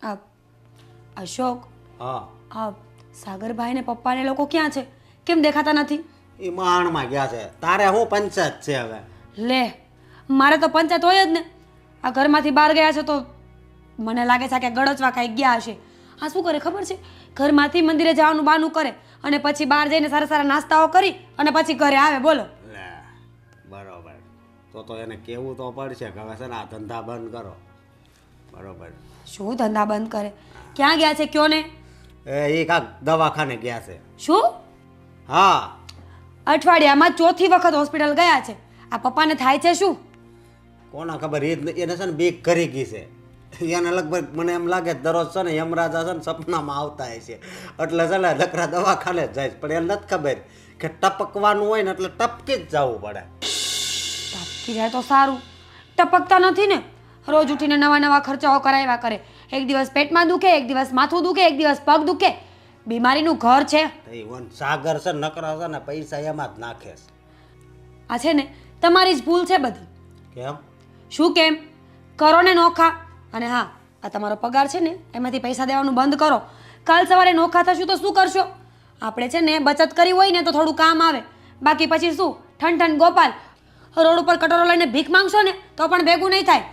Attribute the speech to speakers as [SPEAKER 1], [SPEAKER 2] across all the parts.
[SPEAKER 1] આ અશોક,
[SPEAKER 2] હા
[SPEAKER 1] આ સાગરભાઈ ને પપ્પા ને લોકો ક્યાં છે? કેમ દેખાતા નથી?
[SPEAKER 2] એ માણમાં ગયા છે. તારે શું પંચાયત છે હવે?
[SPEAKER 1] લે, મારે તો પંચાયત હોય જ ને. આ ઘરમાંથી બહાર ગયા છે તો મને લાગે છે કે ગળચવા કાંઈ ગયા હશે. આ શું કરે ખબર છે? ઘરમાંથી મંદિરે જવાનું બહાનું કરે અને પછી બહાર જઈને સારા સારા નાસ્તાઓ કરી અને પછી ઘરે આવે. બોલો.
[SPEAKER 2] લે બરોબર. તો એને કેવું તો પડશે કે હવે છે ને આ ધંધા બંધ કરો. બરોબર.
[SPEAKER 1] શું ધંધા બંધ કરે? ક્યાં ગયા છે કયો ને?
[SPEAKER 2] એ કાંક દવાખાને ગયા છે.
[SPEAKER 1] શું?
[SPEAKER 2] હા
[SPEAKER 1] અઠવાડિયામાં ચોથી વખત હોસ્પિટલ ગયા છે. આ પપ્પાને થાય છે શું?
[SPEAKER 2] કોના ખબર, એને છે ને બીક કરી ગઈ છે. એને લગભગ મને એમ લાગે દરરોજ છે ને યમરાજા છે ને સપનામાં આવતા હશે. એટલે છે ને લકડા દવાખાને જ જાય છે. પણ એને નથી ખબર કે ટપકવાનું હોય ને એટલે ટપકી જ જવું પડે.
[SPEAKER 1] ટપકી જાય તો સારું. ટપકતા નથી ને. રોજ ઉઠીને નવા નવા ખર્ચાઓ કરાવ્યા કરે. એક દિવસ પેટમાં દુખે, એક દિવસ માથું દુખે, એક દિવસ પગ દુખે. બીમારીનું ઘર છે.
[SPEAKER 2] એ સાગર છે નકરા છે ને પૈસા એમાં જ નાખે છે.
[SPEAKER 1] આ છે ને તમારી જ ભૂલ છે બધી.
[SPEAKER 2] કેમ?
[SPEAKER 1] શું કેમ? કરો ને નોખા. અને હા, આ તમારો પગાર છે ને એમાંથી પૈસા દેવાનું બંધ કરો. કાલ સવારે નોખા થશું તો શું કરશો? આપણે છે ને બચત કરી હોય ને તો થોડું કામ આવે. બાકી પછી શું ઠન ગોપાલ રોડ ઉપર કટોરો લઈને ભીખ માંગશો ને તો પણ ભેગું નહીં થાય.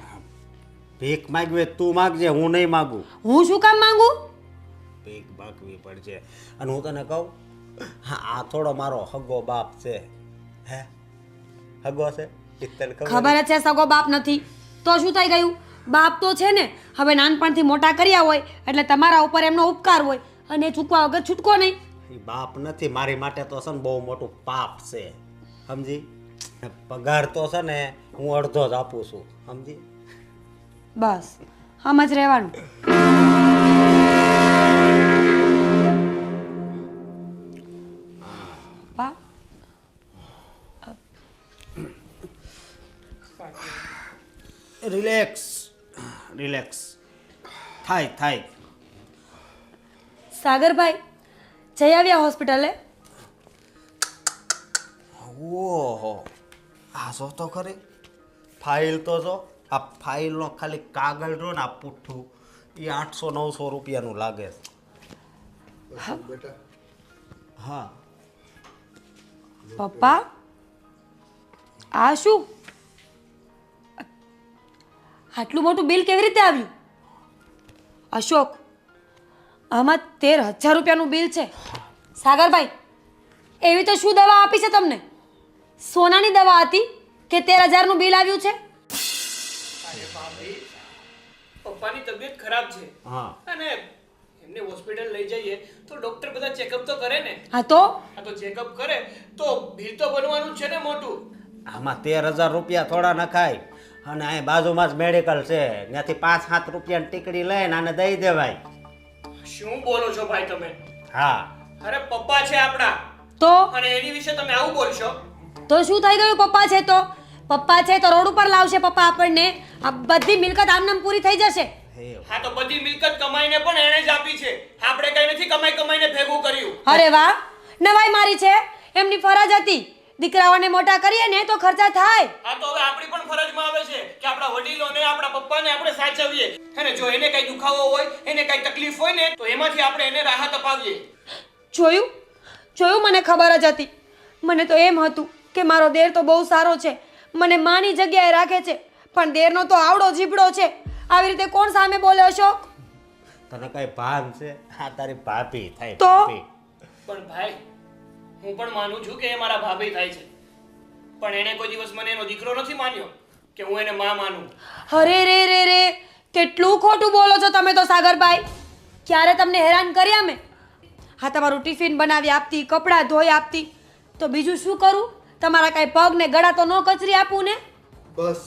[SPEAKER 2] ભીખ માગવી તું માગજે, હું નહીં માગું.
[SPEAKER 1] હું શું કામ માંગુ?
[SPEAKER 2] ભીખ માગવી પડશે. અને હું તને કહું, હા આ થોડો મારો હગો બાપ છે. હે હગો છે? તને
[SPEAKER 1] ખબર જ છે સગો બાપ નથી તો શું થઈ ગયું? બાપ તો છે ને. હવે નાનપણથી મોટા કર્યા હોય એટલે તમારા ઉપર એમનો ઉપકાર હોય અને ચૂકવા વગર છૂટકો નહીં.
[SPEAKER 2] એ બાપ નથી, મારી માટે તો છે ને બહુ મોટું પાપ છે. સમજી? પગાર તો છે ને હું અડધો જ આપું છું. સમજી?
[SPEAKER 1] બસ આમ જ રહેવાનું. પા
[SPEAKER 2] રિલેક્સ રિલેક્સ થાય.
[SPEAKER 1] સાગરભાઈ જઈ આવ્યા હોસ્પિટલે?
[SPEAKER 2] ઓહો, આ જો તો ખરી ફાઇલ તો જો. આ ફાઇલનો ખાલી કાગળ જો ને આ પુઠ્ઠું એ 800-900 રૂપિયાનું લાગે છે. હા
[SPEAKER 1] પપ્પા આ શું? આટલું મોટું બિલ કેવી રીતે આવ્યું? અશોક, આમાં 13,000 રૂપિયાનું બિલ છે. સાગરભાઈ એવી તો શું દવા આપી છે તમને? સોનાની દવા હતી કે 13,000નું બિલ આવ્યું છે?
[SPEAKER 3] પપ્પાની તબિયત ખરાબ છે.
[SPEAKER 2] હા
[SPEAKER 3] અને એમને હોસ્પિટલ લઈ જઈએ તો ડોક્ટર બધા ચેકઅપ તો કરે ને.
[SPEAKER 1] હા તો
[SPEAKER 3] ચેકઅપ કરે તો બિલ તો બનવાનું જ છે ને મોટું.
[SPEAKER 2] આમાં 13,000 રૂપિયા થોડા નખાય. અને અહીં બાજુમાં જ મેડિકલ છે, ત્યાંથી 5-7 રૂપિયાની ટીકડી લઈને આને દઈ દેવાય.
[SPEAKER 3] શું બોલો છો ભાઈ તમે?
[SPEAKER 2] હા
[SPEAKER 3] અરે પપ્પા છે આપણા
[SPEAKER 1] તો
[SPEAKER 3] અને એની વિશે તમે આવું બોલશો?
[SPEAKER 1] તો શું થઈ ગયું? પપ્પા છે તો પપ્પા છે તો રોડ ઉપર લાવશે પપ્પા આપણને. આ બધી મિલકત આમનામ પૂરી થઈ જશે.
[SPEAKER 3] હા તો બધી મિલકત કમાઈને પણ એણે જ આપી છે. આપણે કઈ નથી કમાઈને ભેગું કર્યું.
[SPEAKER 1] અરે વાહ, નવાઈ મારી છે. એમની ફરજ હતી. દીકરાઓને મોટા કરીએ ને તો ખર્ચા થાય.
[SPEAKER 3] હા તો હવે આપણી પણ ફરજમાં આવે છે કે આપણા વડીલોને આપણા પપ્પાને આપણે સાચવીએ. અને જો એને કઈ દુખાવો હોય, એને કઈ તકલીફ હોય ને તો એમાંથી આપણે એને રાહત અપાવીએ.
[SPEAKER 1] જોયું મને ખબર જ હતી. મને તો એમ હતું કે મારો દેર તો બહુ સારો છે, મને માની જગ્યાએ રાખે છે, પણ દેરનો તો આવડો જીબડો છે. આવી રીતે કોણ સામે બોલે અશોક?
[SPEAKER 2] તને કઈ ભાન છે? હા તારી ભાભી થાય.
[SPEAKER 1] તો?
[SPEAKER 2] ભાભી.
[SPEAKER 3] પણ ભાઈ હું પણ માનું છું કે એ મારા ભાભી થાય છે, પણ એને કોઈ દિવસ મને એનો દીકરો નથી માન્યો કે હું એને માં માનું.
[SPEAKER 1] અરે રે કેટલું ખોટું બોલો છો તમે તો સાગરભાઈ. ક્યારે તમને હેરાન કર્યા મેં? હા તમારું ટિફિન બનાવી આપતી, કપડાં ધોઈ આપતી, તો બીજું શું કરું? તમારા કાંઈ પગ ને ગળા તો ન કચરી આપું ને?
[SPEAKER 4] બસ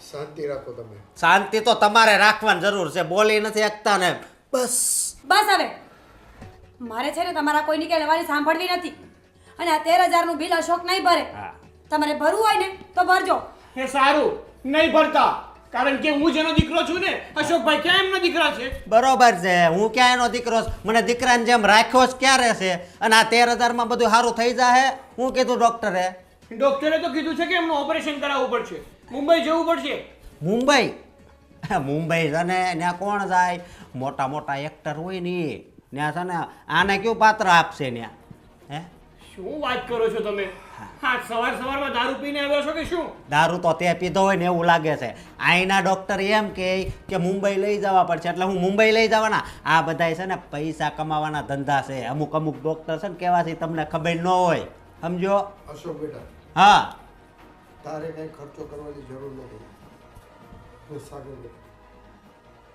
[SPEAKER 4] શાંતિ રાખો તમે.
[SPEAKER 2] શાંતિ તો તમારે રાખવાની જરૂર છે. બોલી નથી શકતા ને. બસ
[SPEAKER 1] હવે મારે છે ને તમારા કોઈની કે લેવાની સાંભળવી નથી. અને આ 13,000નું બિલ અશોક નહીં ભરે. તમારે ભરવું હોય ને તો ભરજો.
[SPEAKER 3] એ સારું, નહીં ભરતા, કારણ કે હું જેનો દીકરો છું ને. અશોકભાઈ ક્યાં એમનો દીકરા છે?
[SPEAKER 2] બરોબર છે, હું ક્યાં એનો દીકરો છું? મને દીકરાને જેમ રાખ્યો જ ક્યારે છે? અને આ 13,000માં બધું સારું થઈ જાય. હું કીધું ડોક્ટરે?
[SPEAKER 3] ડોક્ટરે તો કીધું છે કે એમનું ઓપરેશન કરાવવું પડશે, મુંબઈ જવું પડશે.
[SPEAKER 2] મુંબઈ? મુંબઈ છે ને ત્યાં કોણ જાય? મોટા મોટા એક્ટર હોય ને એ ત્યાં છે ને આને કયું પાત્ર આપશે ત્યાં? હે
[SPEAKER 3] શું વાત કરો છો તમે? હા, સવારમાં દારૂ પીને આવ્યો છો કે શું?
[SPEAKER 2] દારૂ તો તે પીધો હોય ને એવું લાગે છે. અહીંના ડૉક્ટર એમ કે મુંબઈ લઈ જવા પડશે, એટલે હું મુંબઈ લઈ જવાના. આ બધાય છે ને પૈસા કમાવાના ધંધા છે. અમુક ડૉક્ટર છે ને કેવાથી તમને ખબર ન હોય, સમજો?
[SPEAKER 4] અશોક બેટા,
[SPEAKER 2] હા,
[SPEAKER 4] તારે કંઈ ખર્ચો કરવાની જરૂર નથી. અને સાગર બેટા,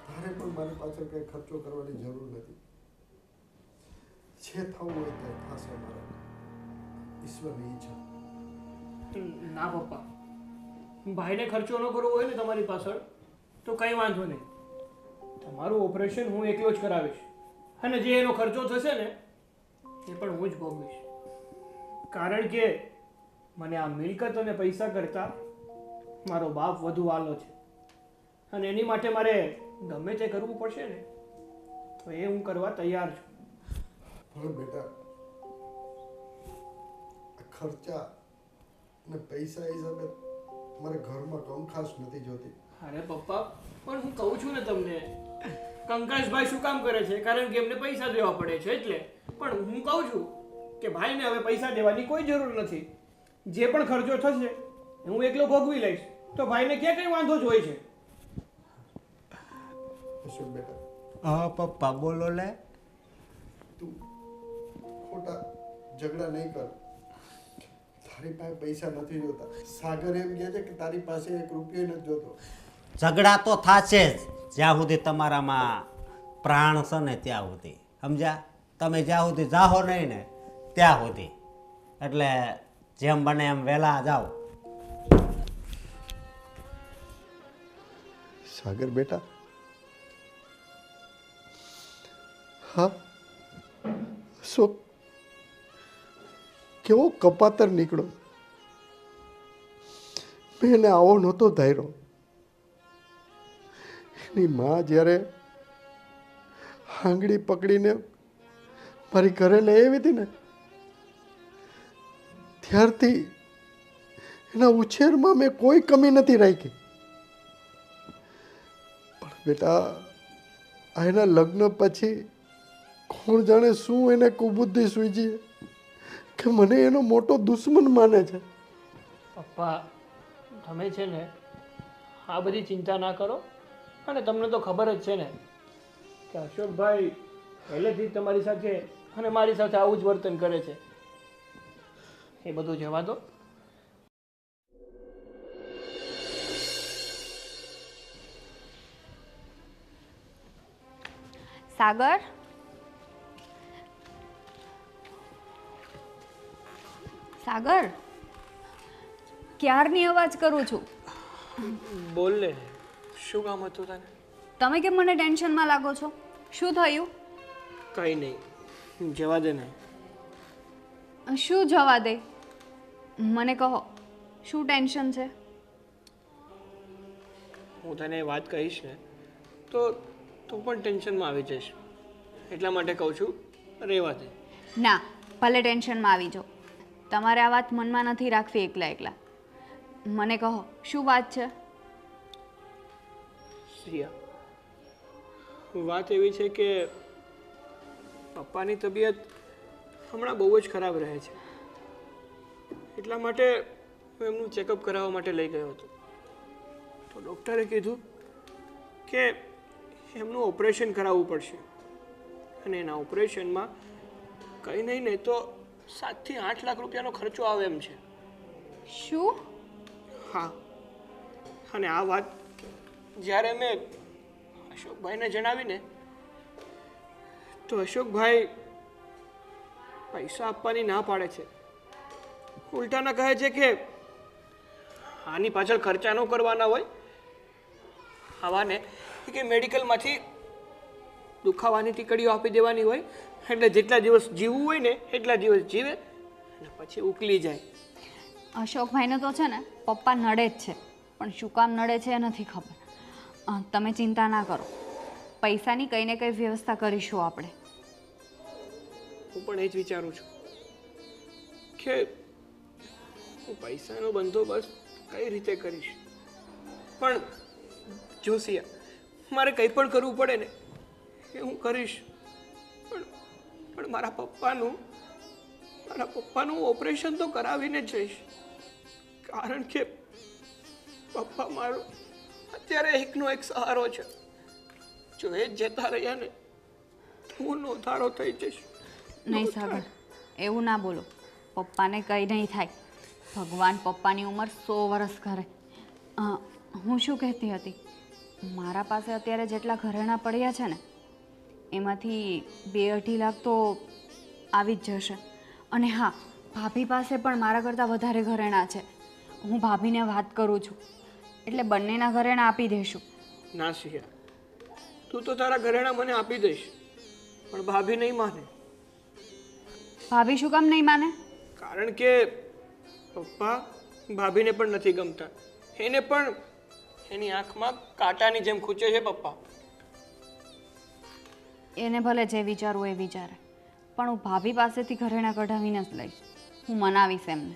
[SPEAKER 4] તારે પણ મારી પાછળ કંઈ ખર્ચો કરવાની જરૂર નથી. જે થવું હોય તે થશે મારા ઈશ્વરની ઈચ્છા.
[SPEAKER 3] ના પપ્પા, ભાઈને ખર્ચો ન કરવો હોય ને તમારી પાછળ તો કંઈ વાંધો નહીં. તમારું ઓપરેશન હું એકલો જ કરાવીશ, અને જે એનો ખર્ચો થશે ને એ પણ હું જ ભોગવીશ. કારણ કે મને આ મિલકત અને પૈસા કરતાં મારો બાપ વધુ વાલો છે, અને એની માટે મારે ગમે તે કરવું પડશે ને તો એ હું કરવા તૈયાર છું.
[SPEAKER 4] પણ બેટા, ખર્ચા ને પૈસા હિસાબે મારે ઘરમાં કંકાસ નથી જોતી.
[SPEAKER 3] અરે પપ્પા, પણ હું કહું છું ને તમને, કંકાસભાઈ શું કામ કરે છે? કારણ કે એમને પૈસા દેવા પડે છે એટલે. પણ હું કહું છું કે ભાઈને હવે પૈસા દેવાની કોઈ જરૂર નથી. જે પણ ખર્ચો થશે હું એકલો ભોગવી લઈશ, તો ભાઈને ક્યાં કઈ વાંધો જ હોય છે.
[SPEAKER 4] અશોક બેટા,
[SPEAKER 2] હા પપ્પા બોલો લે.
[SPEAKER 4] તું ખોટા ઝઘડા નહીં કર. તારી પાસે પૈસા નથી જોતા. સાગર એમ કહે છે કે તારી પાસે 1 રૂપિયો નથી જોતો.
[SPEAKER 2] ઝઘડા તો થશે જ જ્યાં સુધી તમારામાં પ્રાણ છે ને ત્યાં સુધી, સમજ્યા? તમે જ્યાં સુધી જાઓ નહીં ને ત્યાં સુધી. એટલે જેમ બને એમ વહેલા જાઓ.
[SPEAKER 4] સાગર બેટા, હા, અશોક કેવો કપાતર નીકળો. મેં એને આવો નહોતો ધાર્યો. એની માં જ્યારે આંગળી પકડીને મારી ઘરે લઈ આવી હતી ને, ત્યારથી એના ઉછેરમાં મેં કોઈ કમી નથી રાખી. પણ બેટા, આ એના લગ્ન પછી કોણ જાણે શું એને કુબુદ્ધિ સૂઝી કે મને એનો મોટો દુશ્મન માને છે.
[SPEAKER 3] પપ્પા, તમે છે ને આ બધી ચિંતા ના કરો. અને તમને તો ખબર જ છે ને કે અશોકભાઈ પહેલેથી જ તમારી સાથે અને મારી સાથે આવું જ વર્તન કરે છે. એ બધું જવા દો.
[SPEAKER 5] સાગર, સાગર, ક્યારની અવાજ કરું છું.
[SPEAKER 3] બોલ ને, શું કામ હતું તને?
[SPEAKER 5] તમે કેમ મને ટેન્શનમાં લાગો છો? શું થયું?
[SPEAKER 3] કંઈ નહીં, જવા દે ને.
[SPEAKER 5] શું જવા દે? મને કહો, શું ટેન્શન છે?
[SPEAKER 3] હું તને વાત કહીશ ને તો તું પણ ટેન્શનમાં આવી જઈશ. એટલા માટે કહું છું, રહેવા દે.
[SPEAKER 5] ના, ભલે ટેન્શનમાં આવી જાઓ, તમારે આ વાત મનમાં નથી રાખવી એકલા એકલા. મને કહો, શું વાત છે?
[SPEAKER 3] સિયા, વાત એવી છે કે પપ્પાની તબિયત હમણાં બહુ જ ખરાબ રહે છે. એટલા માટે હું એમનું ચેકઅપ કરાવવા માટે લઈ ગયો હતો. તો ડૉક્ટરે કીધું કે એમનું ઓપરેશન કરાવવું પડશે, અને એના ઓપરેશનમાં કંઈ નહીં ને તો 7 થી 8 લાખ રૂપિયાનો ખર્ચો આવે એમ છે.
[SPEAKER 5] શું?
[SPEAKER 3] હા, અને આ વાત જ્યારે મેં અશોકભાઈને જણાવીને તો અશોકભાઈ પૈસા આપવાની ના પાડે છે. ઉલટાના કહે છે કે આની પાછળ ખર્ચા ન કરવાના હોય, આવાને કે મેડિકલમાંથી દુખાવાની ટીકડીઓ આપી દેવાની હોય, એટલે જેટલા દિવસ જીવવું હોય ને એટલા દિવસ જીવે અને પછી ઉકલી જાય.
[SPEAKER 5] અશોકભાઈને તો છે ને પપ્પા નડે જ છે, પણ શું કામ નડે છે એ નથી ખબર. તમે ચિંતા ના કરો, પૈસાની કંઈ ને કંઈ વ્યવસ્થા કરીશું આપણે.
[SPEAKER 3] હું પણ એ જ વિચારું છું કે હું પૈસાનો બંદોબસ્ત કઈ રીતે કરીશ. પણ જોશિયા, મારે કંઈ પણ કરવું પડે ને એ હું કરીશ, પણ મારા પપ્પાનું ઓપરેશન તો કરાવીને જ જઈશ, કારણ કે પપ્પા મારો અત્યારે એકનો એક સહારો છે. જો એ જ જતા રહ્યા ને હું નોંધારો થઈ જઈશ.
[SPEAKER 5] નહીં સાગર, એવું ના બોલો. પપ્પાને કંઈ નહીં થાય. ભગવાન પપ્પાની ઉંમર 100 વર્ષ કરે. હું શું કહેતી હતી, મારા પાસે અત્યારે જેટલા ઘરેણાં પડ્યા છે ને એમાંથી 2-2.5 લાખ તો આવી જ જશે. અને હા, ભાભી પાસે પણ મારા કરતાં વધારે ઘરેણાં છે. હું ભાભીને વાત કરું છું એટલે બંનેના ઘરેણાં આપી દઈશું.
[SPEAKER 3] ના સિયા, તું તો તારા ઘરેણાં મને આપી દઈશ, પણ ભાભી નહીં માને.
[SPEAKER 5] ભાભી શું કામ નહીં માને?
[SPEAKER 3] કારણ કે પપ્પા ભાભીને પણ નથી ગમતા. એને પણ એની આંખમાં કાંટાની જેમ ખૂંચે છે પપ્પા.
[SPEAKER 5] એને ભલે જે વિચારવું એ વિચારે, પણ હું ભાભી પાસેથી ઘરેણાં કઢાવીને જ લઈશ. હું મનાવીશ એમને.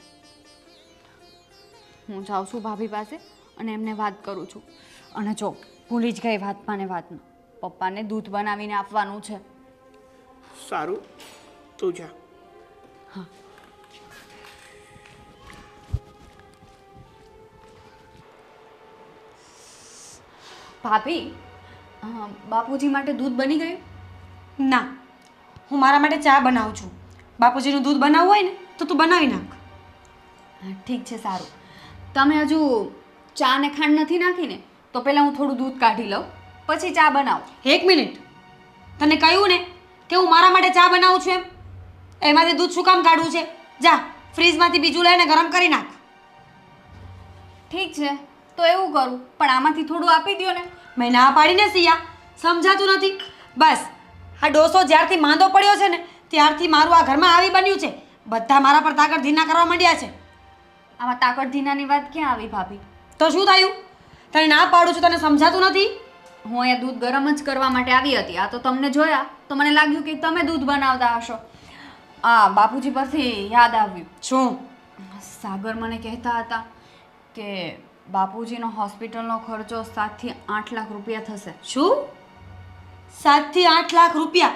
[SPEAKER 5] હું જાઉં છું ભાભી પાસે અને એમને વાત કરું છું. અને જો ભૂલી જ ગઈ વાતમાં ને વાતમાં, પપ્પાને દૂધ બનાવીને આપવાનું છે.
[SPEAKER 3] સારું, તું જા.
[SPEAKER 5] હા. ભાભી, બાપુજી માટે દૂધ બની ગયું?
[SPEAKER 1] ના, હું મારા માટે ચા બનાવું છું. બાપુજીનું દૂધ બનાવવું હોય ને તો તું બનાવી નાખ.
[SPEAKER 5] હા, ઠીક છે, સારું. તમે હજુ ચા ને ખાંડ નથી નાખીને તો પહેલાં હું થોડું દૂધ કાઢી લઉં, પછી ચા બનાવું.
[SPEAKER 1] 1 મિનિટ, તને કહ્યું ને કે હું મારા માટે ચા બનાવું છું એમ? એમાંથી દૂધ શું કામ કાઢવું છે? જા ફ્રીજમાંથી બીજું લઈને ગરમ કરી નાખ.
[SPEAKER 5] ઠીક છે, તો એવું કરું, પણ આમાંથી થોડું આપી દો ને.
[SPEAKER 1] મેં ના પાડીને સિયા, સમજાતું નથી. બસ આ ડોસો જ્યારથી માંદો પડ્યો છે ને ત્યારથી મારું આ ઘરમાં આવી બન્યું છે. બધા મારા પર તાકડ ધીના કરવા માંડ્યા છે.
[SPEAKER 5] આમાં તાકડ ધીનાની વાત ક્યાં આવી ભાભી?
[SPEAKER 1] તો શું થયું? તને ના પાડું છું, તને સમજાતું નથી?
[SPEAKER 5] હું અહીંયા દૂધ ગરમ જ કરવા માટે આવી હતી. આ તો તમને જોયા તો મને લાગ્યું કે તમે દૂધ બનાવતા હશો. બાપુજી પરથી યાદ આવ્યું.
[SPEAKER 1] શું?
[SPEAKER 5] સાગર મને કહેતા હતા કે બાપુજીનો હોસ્પિટલનો ખર્ચો 7 થી 8 લાખ રૂપિયા થશે.
[SPEAKER 1] શું? 7 થી 8 લાખ રૂપિયા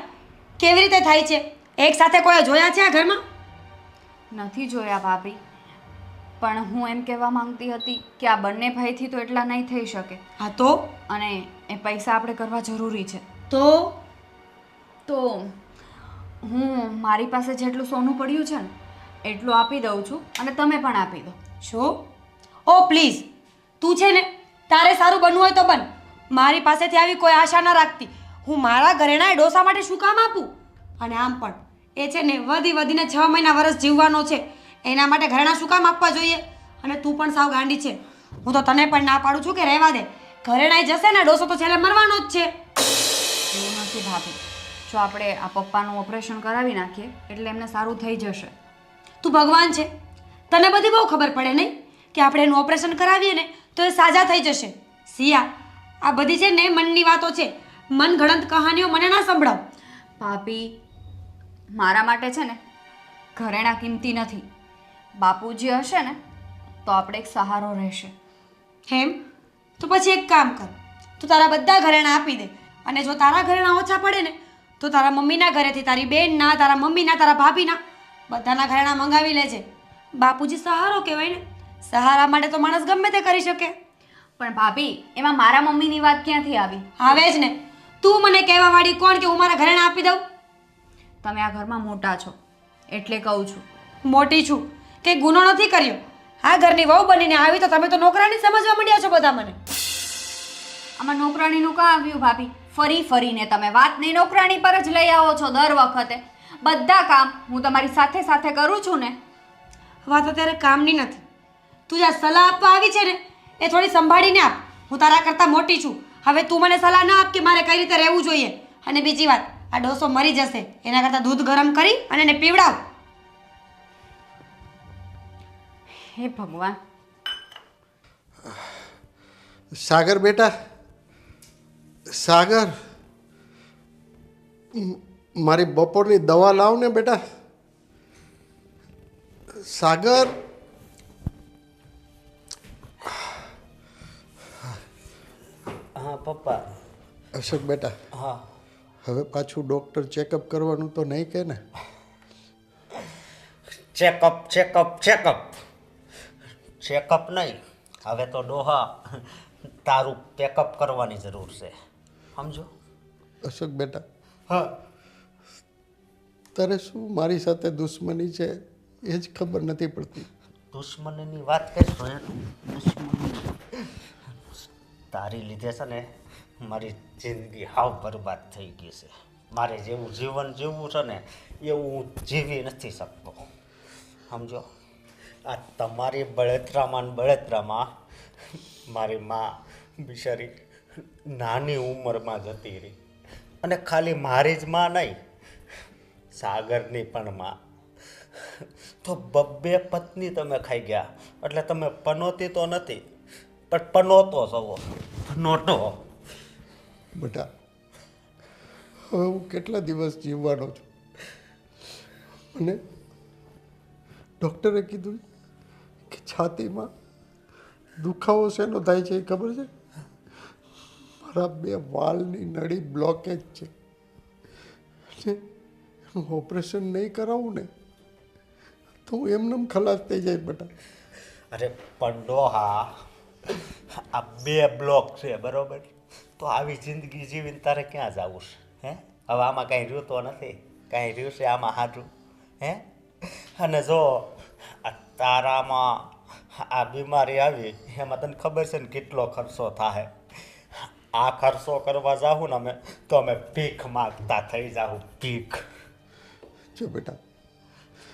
[SPEAKER 1] કેવી રીતે થાય છે? એક સાથે કોઈ જોયા છે આ ઘરમાં?
[SPEAKER 5] નથી જોયા ભાભી, પણ હું એમ કહેવા માંગતી હતી કે આ બંને ભાઈથી તો એટલા નહીં થઈ શકે.
[SPEAKER 1] હા તો?
[SPEAKER 5] અને એ પૈસા આપણે કરવા જરૂરી છે.
[SPEAKER 1] તો
[SPEAKER 5] હું મારી પાસે જેટલું સોનું પડ્યું છે ને એટલું આપી દઉં છું અને તમે પણ આપી દો.
[SPEAKER 1] શું? ઓ પ્લીઝ, તું છે ને તારે સારું બનવું હોય તો બન. મારી પાસેથી આવી કોઈ આશા ના રાખતી. હું મારા ઘરેણા એ ડોસા માટે શું કામ આપું? અને આમ પણ એ છે ને વધીને 6 મહિના વર્ષ જીવવાનો છે. એના માટે ઘરેણા શું કામ આપવા જોઈએ? અને તું પણ સાવ ગાંડી છે. હું તો તને પણ ના પાડું છું કે રહેવા દે. ઘરેણાઈ જશે ને ડોસો તો છેલ્લે મરવાનો જ છે.
[SPEAKER 5] એવું નથી ભાભી, જો આપણે આ પપ્પાનું ઓપરેશન કરાવી નાખીએ એટલે એમને સારું થઈ જશે.
[SPEAKER 1] તું ભગવાન છે, તને બધી બહુ ખબર પડે નહીં કે આપણે એનું ઓપરેશન કરાવીએ ને તો એ સાજા થઈ જશે. સિયા, આ બધી છે ને મનની વાતો છે. મનગણત કહાનીઓ મને ના સંભળાવ.
[SPEAKER 5] ભાભી, મારા માટે છે ને ઘરેણા કિંમતી નથી. બાપુજી હશે ને તો આપણે એક સહારો રહેશે.
[SPEAKER 1] હેમ, તો પછી એક કામ કર, તું તારા બધા ઘરેણાં આપી દે. અને જો તારા ઘરેણાં ઓછા પડે ને તો તારા મમ્મીના ઘરેથી, તારી બેનના, તારા મમ્મીના, તારા ભાભીના બધાના ઘરેણાં મંગાવી લેજે. બાપુજી સહારો કહેવાય ને. સહારા માટે તો માણસ ગમે તે કરી શકે.
[SPEAKER 5] પણ ભાભી, એમાં મારા મમ્મીની વાત ક્યાંથી આવી?
[SPEAKER 1] આવે જ ને. તું મને કહેવા વાળી કોણ કે હું મારા ઘરેણાં આપી દઉં?
[SPEAKER 5] તમે આ ઘરમાં મોટા છો એટલે કહું છું.
[SPEAKER 1] મોટી છું કે ગુનો નથી કર્યો. આ ઘરની વહુ બનીને આવી તો તમે તો નોકરાની સમજવા માંડ્યા છો બધા મને.
[SPEAKER 5] આમાં નોકરાણીનું કાં આવ્યું ભાભી? ફરીને તમે વાતને નોકરાણી પર જ લઈ આવો છો દર વખતે. બધા કામ હું તમારી સાથે સાથે કરું છું ને.
[SPEAKER 1] વાત અત્યારે કામની નથી. તું જ્યાં સલાહ આપવા આવી છે ને એ થોડી સંભાળીને આપ. હું તારા કરતાં મોટી છું. હવે તું મને સલાહ ના આપ કે મારે કઈ રીતે રહેવું જોઈએ. અને બીજી વાત, આ ડોસો મરી જશે એના કરતાં દૂધ ગરમ કરી અને એને પીવડાવ.
[SPEAKER 5] હે ભગવાન.
[SPEAKER 4] સાગર બેટા, સાગર, મારી બપોરની દવા લાવ ને બેટા. સાગર,
[SPEAKER 2] હા પપ્પા,
[SPEAKER 4] અશોક બેટા,
[SPEAKER 2] હા
[SPEAKER 4] હવે પાછું ડૉક્ટર ચેકઅપ કરવાનું તો નહીં કે ને?
[SPEAKER 2] ચેકઅપ ચેકઅપ ચેકઅપ ચેકઅપ નહીં, હવે તો ડોહા તારું પેકઅપ કરવાની જરૂર છે, સમજો?
[SPEAKER 4] અશોક બેટા,
[SPEAKER 2] હા
[SPEAKER 4] તારે શું મારી સાથે દુશ્મની છે એ જ ખબર નથી પડતી.
[SPEAKER 2] દુશ્મનીની વાત કરશો એનું દુશ્મની તારી લીધે છે ને મારી જિંદગી હાવ બરબાદ થઈ ગઈ છે. મારે જેવું જીવન જીવવું છે ને એવું હું જીવી નથી શકતો, સમજો? આ તમારી બળતરામાં મારી માં બિચારી નાની ઉંમરમાં જતી રહી, અને ખાલી મારી જ માં નહીં, સાગરની પણ માં. તો બબ્બે પત્ની તમે ખાઈ ગયા, એટલે તમે પનોતી તો નથી પણ પનોતો છો, પનોટો.
[SPEAKER 4] બેટા, હવે હું કેટલા દિવસ જીવવાનો છું? મને ડૉક્ટરે કીધું કે છાતીમાં દુખાવો શેનો થાય છે એ ખબર છે? મારા 2 વાલની નળી બ્લોકેજ છે. એનું ઓપરેશન નહીં કરાવું ને તો હું એમનેમ ખલાસ થઈ જાય બેટા.
[SPEAKER 2] અરે પણ ડોહા, આ 2 બ્લોક છે બરોબર, તો આવી જિંદગી જીવીને તારે ક્યાં જવું છે? હે, હવે આમાં કાંઈ રહ્યું તો નથી, કાંઈ રહ્યું છે આમાં હાજું? હે, અને જો આ તારામાં આ બીમારી આવી એમાં તને ખબર છે ને કેટલો ખર્ચો થાય? આ ખર્ચો કરવા જાઉં ને તો અમે ભીખ માગતા થઈ જાઉં, ભીખ.
[SPEAKER 4] જો બેટા,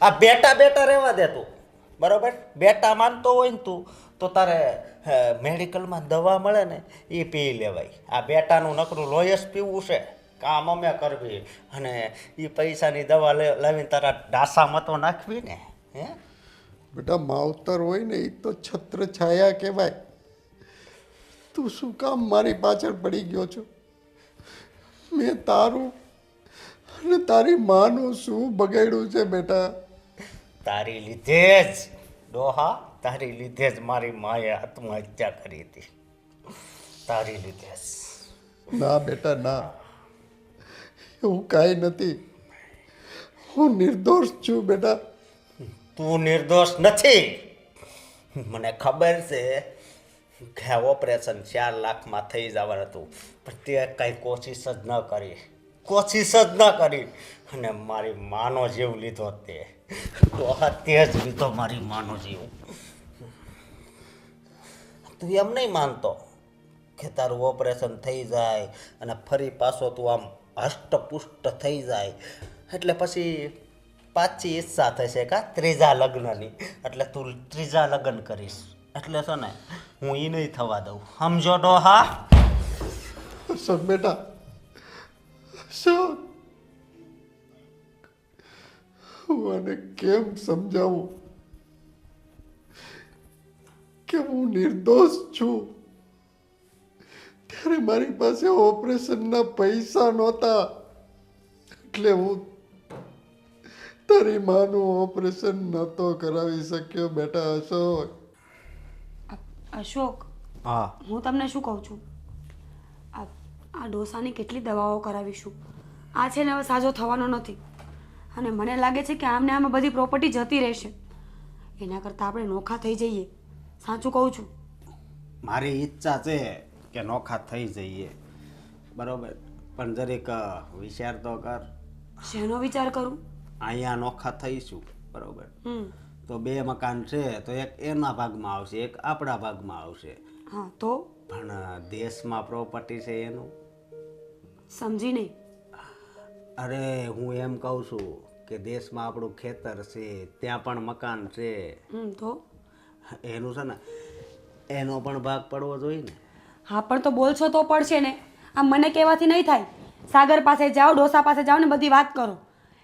[SPEAKER 2] આ બેટા રહેવા દે તું, બરોબર? બેટા માનતો હોય ને તું તો તારે મેડિકલમાં દવા મળે ને એ પી લેવાય. આ બેટાનું નકરું લોહી જ પીવું છે, કામ અમે કરવી, અને એ પૈસાની દવા લાવીને તારા ડાસામાં તો નાખવી ને. હે
[SPEAKER 4] બેટા, માવતર હોય ને એ તો છત્ર છાયા કહેવાય. તું શું કામ મારી પાછળ પડી ગયો છો? મેં તારું અને તારી માનું શું બગાડ્યું છે બેટા?
[SPEAKER 2] તારી લીધે જ ડોહા, તારી લીધે જ મારી માએ આત્મહત્યા કરી હતી, તારી લીધે જ.
[SPEAKER 4] ના બેટા ના, એવું કાંઈ નથી. હું નિર્દોષ છું બેટા.
[SPEAKER 2] તું નિર્દોષ નથી, મને ખબર છે કે આ ઓપરેશન 4 લાખમાં થઈ જવાનું હતું, પણ તે કાંઈ કોશિશ જ ન કરી, અને મારી માનો જીવ લીધો. તે તે જ લીધો મારી માનો જીવ. તું એમ નહીં માનતો કે તારું ઓપરેશન થઈ જાય અને ફરી પાછો તું આમ હષ્ટપુષ્ટ થઈ જાય એટલે પછી પાછી ઈચ્છા થશે કા 3જા લગ્નની, એટલે તું 3જા લગ્ન કરીશ. એટલે છે ને હું એ નહીં થવા દઉં, સમજો ડોહા?
[SPEAKER 4] અશોક બેટા, અશોક, હું આને કેમ સમજાવું કે હું નિર્દોષ છું? ત્યારે મારી પાસે ઓપરેશનના પૈસા નહોતા, એટલે હું તારી માનું ઓપરેશન નહોતો કરાવી શક્યો બેટા. અશોક,
[SPEAKER 1] અશોક,
[SPEAKER 2] હા
[SPEAKER 1] હું તમને શું કહું છું, આ ડોસાની કેટલી દવાઓ કરાવીશું, આ છે ને હવે સાજો થવાનો નથી, અને મને લાગે છે કે આમને આમાં બધી પ્રોપર્ટી જતી રહેશે. એના કરતાં આપણે નોખા થઈ જઈએ. સાચું કહું છું?
[SPEAKER 2] મારી ઈચ્છા છે કે નોખા થઈ જઈએ, બરોબર, પણ જરીક વિચાર તો કર.
[SPEAKER 1] શેનો વિચાર કરું?
[SPEAKER 2] અહીંયા નોખા થઈશું, બરોબર, તો 2 મકાન છે, તો એક એના ભાગમાં આવશે, એક આપણા ભાગમાં આવશે.
[SPEAKER 1] હા તો
[SPEAKER 2] પણ દેશમાં પ્રોપર્ટી છે એનું
[SPEAKER 1] સમજી નહીં.
[SPEAKER 2] અરે હું એમ કહું છું કે દેશમાં આપણું ખેતર છે, ત્યાં પણ મકાન છે,
[SPEAKER 1] તો
[SPEAKER 2] એનું છે ને એનો પણ ભાગ પડવો જોઈએ ને.
[SPEAKER 1] હા પણ તો બોલશો તો પડશે ને. આ મને કહેવાથી નહીં થાય. સાગર પાસે જાઓ, ડોસા પાસે જાઓ ને બધી વાત કરો.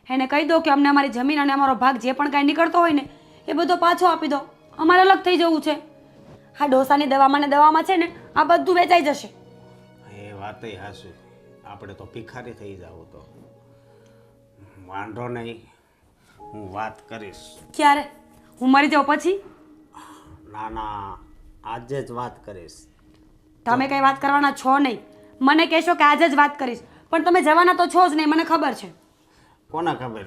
[SPEAKER 1] એને કહી દો કે અમને અમારી જમીન અને અમારો ભાગ જે પણ કાંઈ નીકળતો હોય ને એ બધો પાછો આપી દો, અમારે અલગ થઈ જવું છે. આ ડોસાની દવામાં ને દવામાં છે ને આ બધું વેચાઈ જશે.
[SPEAKER 2] એ વાતય હાચી, આપણે તો ભિખારી થઈ જાવ તો વાંધો નહીં, હું વાત કરીશ.
[SPEAKER 1] ક્યારે? હું મરી જાઉં પછી?
[SPEAKER 2] ના ના, આજે જ વાત કરીશ.
[SPEAKER 1] તમે કંઈ વાત કરવાના છો નહીં. મને કહેશો કે આજે જ વાત કરીશ, પણ તમે જવાના તો છો જ નહીં, મને ખબર છે.
[SPEAKER 2] કોને ખબર?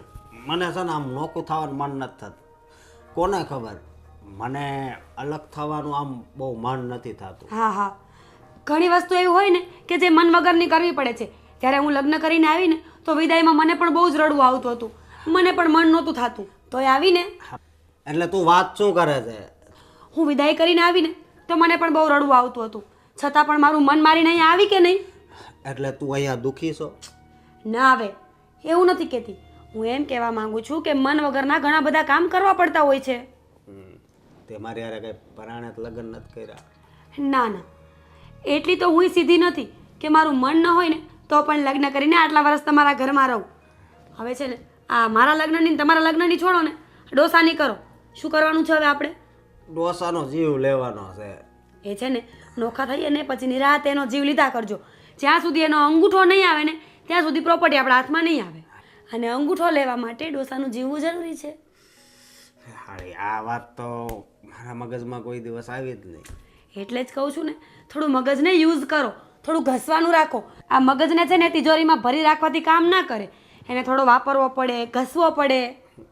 [SPEAKER 2] મને છે ને આમ નોખું થવાનું મન નથી થતું. કોને ખબર? મને અલગ થવાનું આમ બહુ મન નથી થતું.
[SPEAKER 1] હા હા, ઘણી વસ્તુ એવી હોય ને કે જે મન વગરની કરવી પડે છે. જ્યારે હું લગ્ન કરીને આવીને તો વિદાયમાં મને પણ બહુ જ રડવું આવતું હતું, મને પણ મન નહોતું થતું. તોય આવીને
[SPEAKER 2] એટલે તું વાત શું કરે છે?
[SPEAKER 1] હું વિદાય કરીને આવીને તો મને પણ બહુ રડવું આવતું હતું, છતાં પણ મારું મન મારીને અહીંયા આવી કે નહીં?
[SPEAKER 2] એટલે તું અહીંયા દુખી છો?
[SPEAKER 1] ના આવે એવું નથી કહેતી. હું એમ કહેવા માંગુ છું કે મન વગરના ઘણા બધા કામ કરવા પડતા હોય છે.
[SPEAKER 2] તે મારી યારે કઈ પરાણે લગ્ન નથી કર્યા?
[SPEAKER 1] ના ના, એટલી તો હું સીધી નથી કે મારું મન ન હોય ને તો પણ લગ્ન કરીને આટલા વર્ષ તમારા ઘરમાં રહું. હવે છે ને આ મારા લગ્નની ને તમારા લગ્નની છોડો ને, ડોસાની કરો. શું કરવાનું છે હવે આપણે?
[SPEAKER 2] ડોસાનો જીવ લેવાનો છે.
[SPEAKER 1] એ છે ને નોખા થઈએ ને પછી નિરાતે એનો જીવ લીધા કરજો. જ્યાં સુધી એનો અંગૂઠો નહીં આવે ને ત્યાં સુધી પ્રોપર્ટી આપણા હાથમાં નહીં આવે. અને અંગૂઠો લેવા માટે ડોસાનું જીવવું જરૂરી છે.
[SPEAKER 2] હારી, આ વાત તો મારા મગજમાં કોઈ દિવસ આવી જ નહીં.
[SPEAKER 1] એટલે જ કહું છું ને, થોડું મગજને યુઝ કરો, થોડું ઘસવાનું રાખો. આ મગજને છે ને તિજોરીમાં ભરી રાખવાથી કામ ના કરે, એને થોડો વાપરવો પડે, ઘસવો પડે.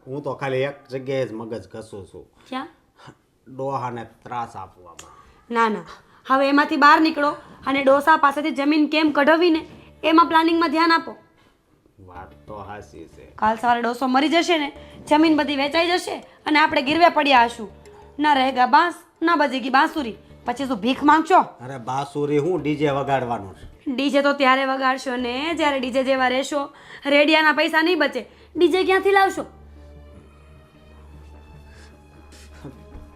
[SPEAKER 2] હું તો ખાલી એક જગ્યાએ જ મગજ ઘસું છું,
[SPEAKER 1] ક્યાં?
[SPEAKER 2] ડોહાને ત્રાસ આપવામાં.
[SPEAKER 1] ના ના, હવે એમાંથી બહાર નીકળો અને ડોસા પાસેથી જમીન કેમ કઢાવી ને એમાં પ્લાનિંગમાં ધ્યાન આપો.
[SPEAKER 2] વાત તો હાચી છે.
[SPEAKER 1] કાલ સવારે ડોસો મરી જશે ને, જમીન બધી વેચાઈ જશે અને આપણે ગીરવે પડ્યા હશું. ના રહેગા બાંસ, ના બજેગી બાંસુરી. પછી શું ભીખ માંગશો?
[SPEAKER 2] અરે બાસુરી હું ડીજે વગાડવાનું છે.
[SPEAKER 1] ડીજે તો ત્યારે વગાડશો ને જ્યારે ડીજે જેવા રહેશો. રેડિયાના પૈસા નહીં બચે, ડીજે ક્યાંથી લાવશો?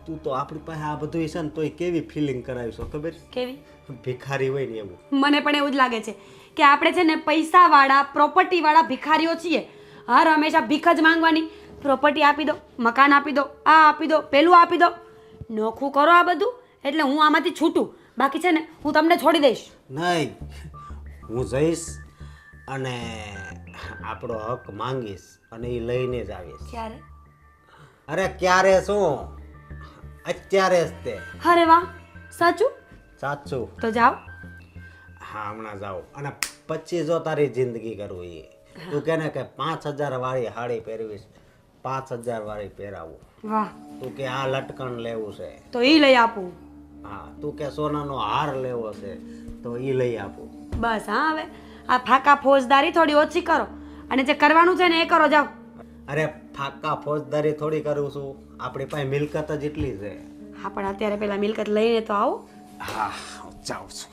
[SPEAKER 2] તું તો આપણી પાસે આ બધું છે ને તોય કેવી ફિલિંગ કરાવીશો ખબર?
[SPEAKER 1] કેવી?
[SPEAKER 2] ભિખારી હોય ને એવું.
[SPEAKER 1] મને પણ એવું જ લાગે છે કે આપણે છે ને પૈસાવાળા, પ્રોપર્ટીવાળા ભિખારીઓ છીએ. હર હંમેશા ભીખ જ માંગવાની. પ્રોપર્ટી આપી દો, મકાન આપી દો, આ આપી દો, પેલું આપી દો. નોખું કરો આ બધું એટલે હું આમાંથી છૂટું. બાકી છે ને હું તમને છોડી દઈશ.
[SPEAKER 2] નહીં, હું જઈશ અને આપણો હક માંગીશ અને એ લઈને જ આવીશ.
[SPEAKER 1] ક્યારે?
[SPEAKER 2] અરે ક્યારે શું, અત્યારે જ તે.
[SPEAKER 1] અરે વાહ, સાચું?
[SPEAKER 2] સાચું.
[SPEAKER 1] તો જાઓ.
[SPEAKER 2] હા, હમણાં જાઉં. અને પછી જો તારી જિંદગી કરવું એ તું કે ને કે 5000 વાળી સાડી પહેરવીશ, 5000 વાળી પહેરાવું.
[SPEAKER 1] વાહ,
[SPEAKER 2] તું કે આ લટકણ લેવું છે,
[SPEAKER 1] તો એ લઈ આપું.
[SPEAKER 2] હા. તું કે સોનાનો હાર લેવો છે તો એ લઈ આપું.
[SPEAKER 1] બસ હા, હવે આ ફાકા ફોજદારી થોડી ઓછી કરો અને જે કરવાનું છે ને એ કરો. જાઓ.
[SPEAKER 2] અરે ફાકા ફોજદારી થોડી કરું છું, આપણી પાસે મિલકત જ એટલી છે.
[SPEAKER 1] હા, પણ અત્યારે પેલા મિલકત લઈને તો આવો.
[SPEAKER 2] હા, જાઉં છું.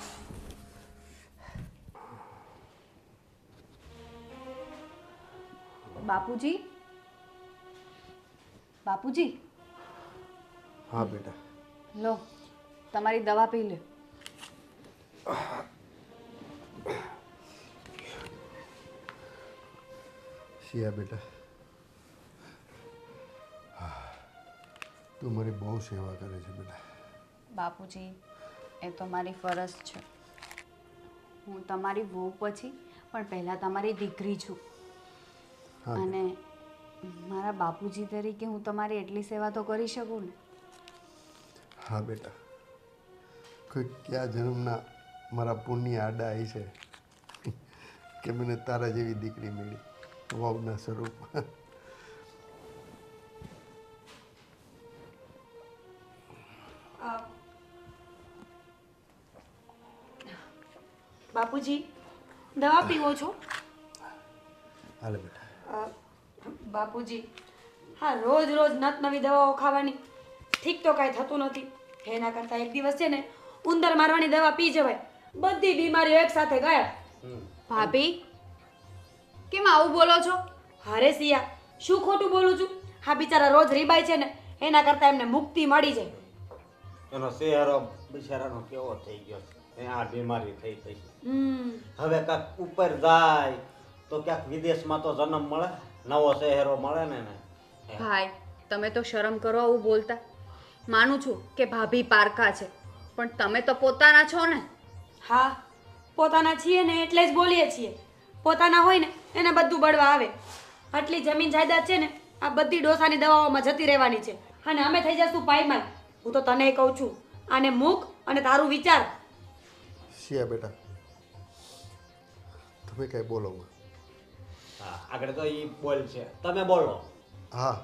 [SPEAKER 5] બાપુજી, બાપુજી,
[SPEAKER 4] હા બેટા.
[SPEAKER 5] લો તમારી દવા પી લે.
[SPEAKER 4] શિયા બેટા, તું મારી બહુ સેવા કરે છે બેટા.
[SPEAKER 5] બાપુજી, એ તો મારી ફરજ છે. હું તમારી વહુ પછી પણ પહેલાં તમારી દીકરી છું.
[SPEAKER 4] હા
[SPEAKER 5] અને મારા બાપુજી તરીકે હું તમારી એટલી સેવા તો કરી શકું ને.
[SPEAKER 4] હા બેટા, કોઈ ક્યાં જન્મના મારા પુણ્ય આડા આવી છે કે મને તારા જેવી દીકરી મળી, વહુના સ્વરૂપ.
[SPEAKER 1] બાપુજી, દવા પીવો છો?
[SPEAKER 4] હાલે બેટા.
[SPEAKER 1] બાપુજી, હા, રોજ રોજ નત નવી દવાઓ ખાવાની ઠીક તો કાંઈ થતું નથી. એના કરતાં એક દિવસ છે ને ઉંદર મારવાની દવા પી જવાય, બધી બીમારીઓ એક સાથે ગાયબ.
[SPEAKER 5] ભાભી, કેમ આવું બોલો છો?
[SPEAKER 1] અરે સિયા, શું ખોટું બોલું છું? હા, બિચારા રોજ રીબાય છે ને એના કરતાં એમને મુક્તિ મળી જાય.
[SPEAKER 2] એનો ચહેરો બિચારાનો કેવો થઈ ગયો છે, આ બીમારી થઈ થઈ. હવે કાંક ઉપર જાય તો ક્યાંક વિદેશમાં તો જન્મ મળે, નવો ચહેરો મળે ને.
[SPEAKER 5] ભાઈ, તમે તો શરમ કરો આવું બોલતા. માનું છું કે ભાભી પારકા છે, પણ તમે તો પોતાના છો ને.
[SPEAKER 1] હા, પોતાના છીએ ને એટલે જ બોલીએ છીએ. પોતાના હોય ને એને બધું બળવા આવે. આટલી જમીન જાયદાદ છે ને આ બધી ડોસાની દવાઓમાં જતી રહેવાની છે અને અમે થઈ જશું પાયમાલ. હું તો તને કહું છું, આને મૂક અને તારું વિચાર.
[SPEAKER 4] શિયા બેટા, તમે કંઈ બોલો માં.
[SPEAKER 2] હા આગળ તો એ બોલ છે, તમે બોલો.
[SPEAKER 4] હા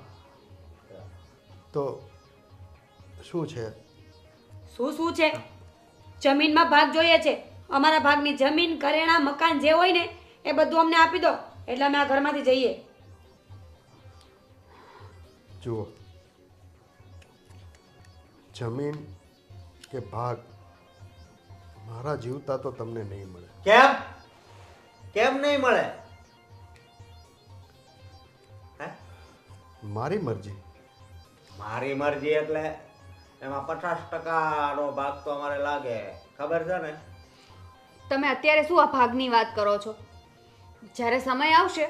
[SPEAKER 4] તો શું છે?
[SPEAKER 1] શું છે? જમીનમાં ભાગ જોઈએ છે. અમારા ભાગની જમીન, કરેણા, મકાન જે હોય ને એ બધું અમને આપી દો એટલે અમે આ ઘરમાંથી જઈએ.
[SPEAKER 4] જુઓ, જમીન કે ભાગ મારા જીવતા તો તમને નહીં મળે.
[SPEAKER 2] કેમ કેમ નહીં મળે? હે
[SPEAKER 4] મારી મરજી.
[SPEAKER 2] મારી મરજી એટલે એમાં 50%નો ભાગ તો અમારે લાગે, ખબર છે ને?
[SPEAKER 5] તમે અત્યારે શું આ ભાગની વાત કરો છો? જ્યારે સમય આવશે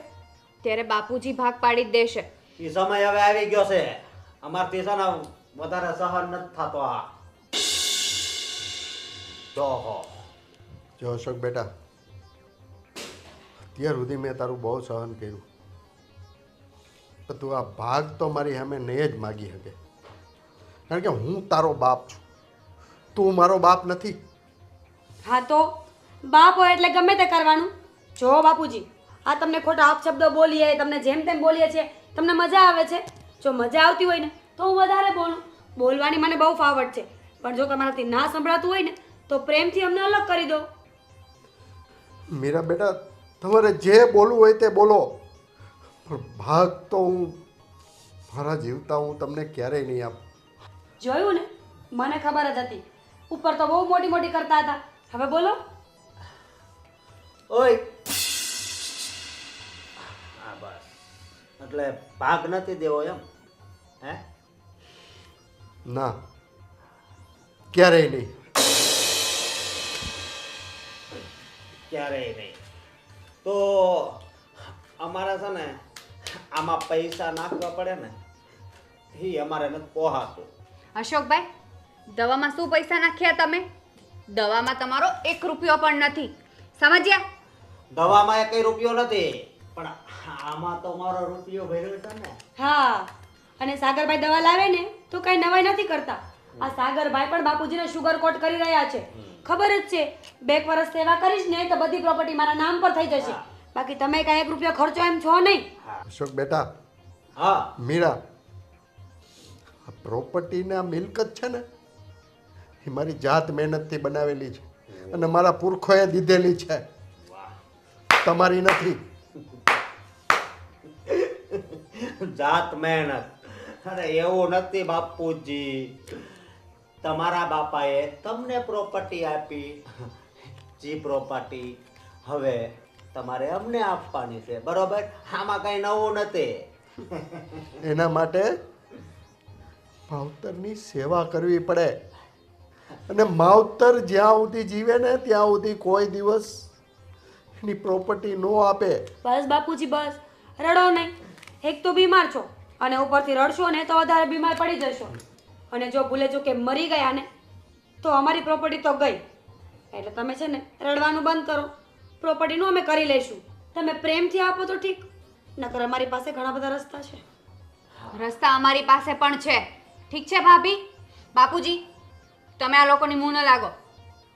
[SPEAKER 5] ત્યારે બાપુજી ભાગ પાડી જ દેશે.
[SPEAKER 2] એ સમય હવે આવી ગયો છે. અમારથી છે ને વધારે સહન નથી થતો. આ
[SPEAKER 4] જો અશોક બેટા, અત્યાર સુધી મેં તારું બહુ સહન કર્યું, પણ તું આ ભાગ તો મારી સામે નહીં જ માગી શકે, કારણ કે હું તારો બાપ છું, તું મારો બાપ નથી.
[SPEAKER 1] હા તો બાપ હોય એટલે ગમે તે કરવાનું. જો બાપુજી, આ તમને ખોટા અપશબ્દો બોલીએ, તમને જેમ તેમ બોલીએ છે, તમને મજા આવે છે? જો મજા આવતી હોય ને તો હું વધારે બોલું. બોલવાની મને બહુ ફાવટ છે, પણ જો તમારાથી ના સંભળાતું હોય ને તો પ્રેમથી અમને અલગ કરી દો.
[SPEAKER 4] મીરા બેટા, તમારે જે બોલવું હોય તે બોલો, પણ ભાગ તો હું મારા જીવતા હું તમને ક્યારેય નહીં આપું.
[SPEAKER 1] જોયું ને, મને ખબર જ હતી. ઉપર તો બહુ મોટી મોટી કરતા હતા, હવે બોલો.
[SPEAKER 2] ઓય હા બસ, એટલે ભાગ નથી દેવો એમ? હે
[SPEAKER 4] ના, ક્યારેય નહીં.
[SPEAKER 2] ક્યારેય નહીં. તો અમારે છે ને આમાં પૈસા નાખવા પડે ને, એ અમારે નથી પોહાતું.
[SPEAKER 5] અશોકભાઈ, દવામાં શું પૈસા નાખ્યા તમે? દવામાં તમારો 1 રૂપિયો પણ નથી, સમજ્યા?
[SPEAKER 2] દવામાં કઈ રૂપિયો નથી, પણ આમાં તો મારો રૂપિયો ભર્યો છે ને.
[SPEAKER 1] હા, અને સાગરભાઈ દવા લાવે ને તો કઈ નવાઈ નથી કરતા. આ સાગરભાઈ પણ બાપુજીને શુગર કોટ કરી રહ્યા છે. ખબર જ છે, 2 વર્ષ સેવા કરીશ ને તો બધી પ્રોપર્ટી મારા નામ પર થઈ જશે. બાકી તમે કઈ 1 રૂપિયો ખર્ચો એમ છો નહીં.
[SPEAKER 4] અશોક બેટા,
[SPEAKER 2] હા
[SPEAKER 4] મીરા, આ પ્રોપર્ટીના મિલકત છે ને એ મારી જાત મહેનતથી બનાવેલી છે અને મારા પુરખોએ દીધેલી છે, તમારી નથી.
[SPEAKER 2] જાત મહેનત. અરે એવું નથી બાપુજી, તમારા બાપાએ તમને પ્રોપર્ટી આપી, જે પ્રોપર્ટી હવે તમારે અમને આપવાની છે, બરોબર? આમાં કઈ નવું નથી.
[SPEAKER 4] એના માટે માવતરની સેવા કરવી પડે, અને માવતર જ્યાં સુધી જીવે ને ત્યાં સુધી કોઈ દિવસ એની પ્રોપર્ટી ન આપે.
[SPEAKER 1] બસ બાપુજી બસ, રડો નહીં. એક તો બીમાર છો અને ઉપરથી રડશો ને તો વધારે બીમાર પડી જશો. અને જો ભૂલે ચૂકે મરી ગયા ને તો અમારી પ્રોપર્ટી તો ગઈ. એટલે તમે છે ને રડવાનું બંધ કરો. પ્રોપર્ટીનું અમે કરી લઈશું. તમે પ્રેમથી આપો તો ઠીક, નકર અમારી પાસે ઘણા બધા રસ્તા છે.
[SPEAKER 5] રસ્તા અમારી પાસે પણ છે. ઠીક છે ભાભી? બાપુજી, તમે આ લોકોની મું ન લાગો.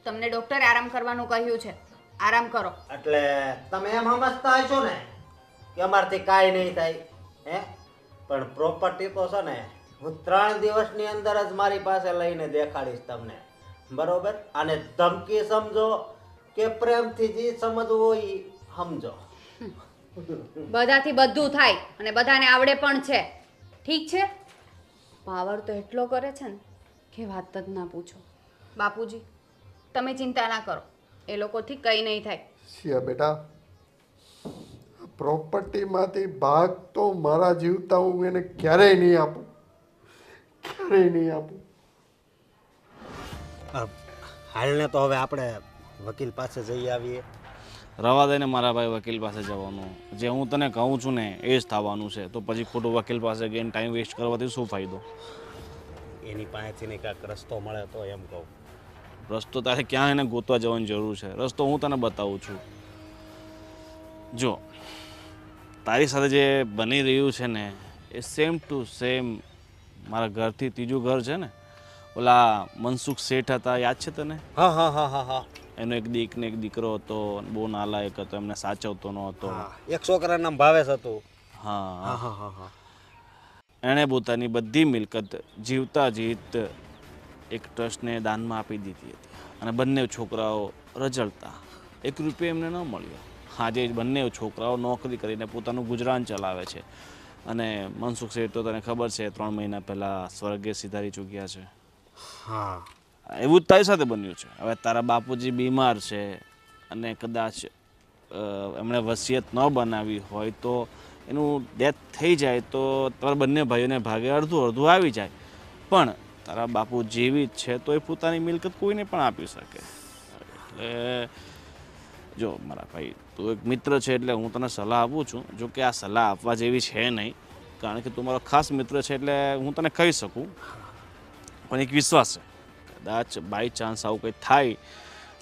[SPEAKER 5] તમને ડૉક્ટરે આરામ કરવાનું કહ્યું છે, આરામ કરો.
[SPEAKER 2] એટલે તમે એમ સમજતા હશો ને કે અમારથી કાંઈ નહીં થાય, હે? પણ પ્રોપર્ટી તો છે ને હું 3 દિવસની અંદર જ મારી પાસે લઈને દેખાડીશ તમને, બરોબર? અને ધમકી સમજો કે પ્રેમથી જે સમજવું હોય ઈ સમજો.
[SPEAKER 5] બધાથી બધું થાય અને બધાને આવડે પણ છે. ઠીક છે? પાવર તો એટલો કરે છે ને કે વાત જ ના પૂછો. બાપુજી, તમે ચિંતા ના કરો, એ લોકોથી કંઈ નહીં થાય.
[SPEAKER 4] શિયા બેટા, પ્રોપર્ટીમાંથી ભાગ તો મારા જીવતા હું એને ક્યારેય નહીં આપું, ક્યારેય નહીં આપું.
[SPEAKER 2] હાલને તો હવે આપણે વકીલ પાસે જઈ આવીએ.
[SPEAKER 6] રવા દે ને મારા ભાઈ, વકીલ પાસે જવાનું. જે હું તને કહું છું ને એ જ થવાનું છે. તો પછી ખોટું વકીલ પાસે ગઈને ટાઈમ વેસ્ટ કરવાથી શું ફાયદો?
[SPEAKER 2] એની પાસેથી ને કાંઈક રસ્તો મળે તો એમ કહું.
[SPEAKER 6] રસ્તો તારે ક્યાં એને ગોતવા જવાની જરૂર છે? રસ્તો હું તને બતાવું છું. જો તારી સાથે જે બની રહ્યું છે ને એ સેમ ટુ સેમ મારા ઘરથી ત્રીજું ઘર છે ને, ઓલા મનસુખ શેઠ હતા, યાદ છે તને?
[SPEAKER 2] હા હા હા હા હા
[SPEAKER 6] એનો એક દીક ને એક દીકરો હતો, બહુ નાલાયક હતો, એમને સાચવતો ન હતો.
[SPEAKER 2] એક છોકરાનું નામ ભાવેશ હતું.
[SPEAKER 6] હા
[SPEAKER 2] હા.
[SPEAKER 6] એણે પોતાની બધી મિલકત જીવતા જીત એક ટ્રસ્ટને દાનમાં આપી દીધી હતી અને બંને છોકરાઓ રજળતા. 1 રૂપિયો એમને ન મળ્યો. આજે બંને છોકરાઓ નોકરી કરીને પોતાનું ગુજરાન ચલાવે છે અને મનસુખ શેઠ તો તને ખબર છે 3 મહિના પહેલાં સ્વર્ગે સિધારી ચૂક્યા છે.
[SPEAKER 2] હા
[SPEAKER 6] એવું જ તારી સાથે બન્યું છે. હવે તારા બાપુજી બીમાર છે અને કદાચ એમણે વસિયત ન બનાવી હોય તો એનું ડેથ થઈ જાય તો તારા બંને ભાઈઓને ભાગે અડધું અડધું આવી જાય. પણ તારા બાપુ જીવિત છે તો એ પોતાની મિલકત કોઈને પણ આપી શકે. એટલે જો મારા ભાઈ, તું એક મિત્ર છે એટલે હું તને સલાહ આપું છું. જો કે આ સલાહ આપવા જેવી છે નહીં, કારણ કે તું મારો ખાસ મિત્ર છે એટલે હું તને કહી શકું. પણ એક વિશ્વાસ છે, કદાચ બાય ચાન્સ આવું કંઈ થાય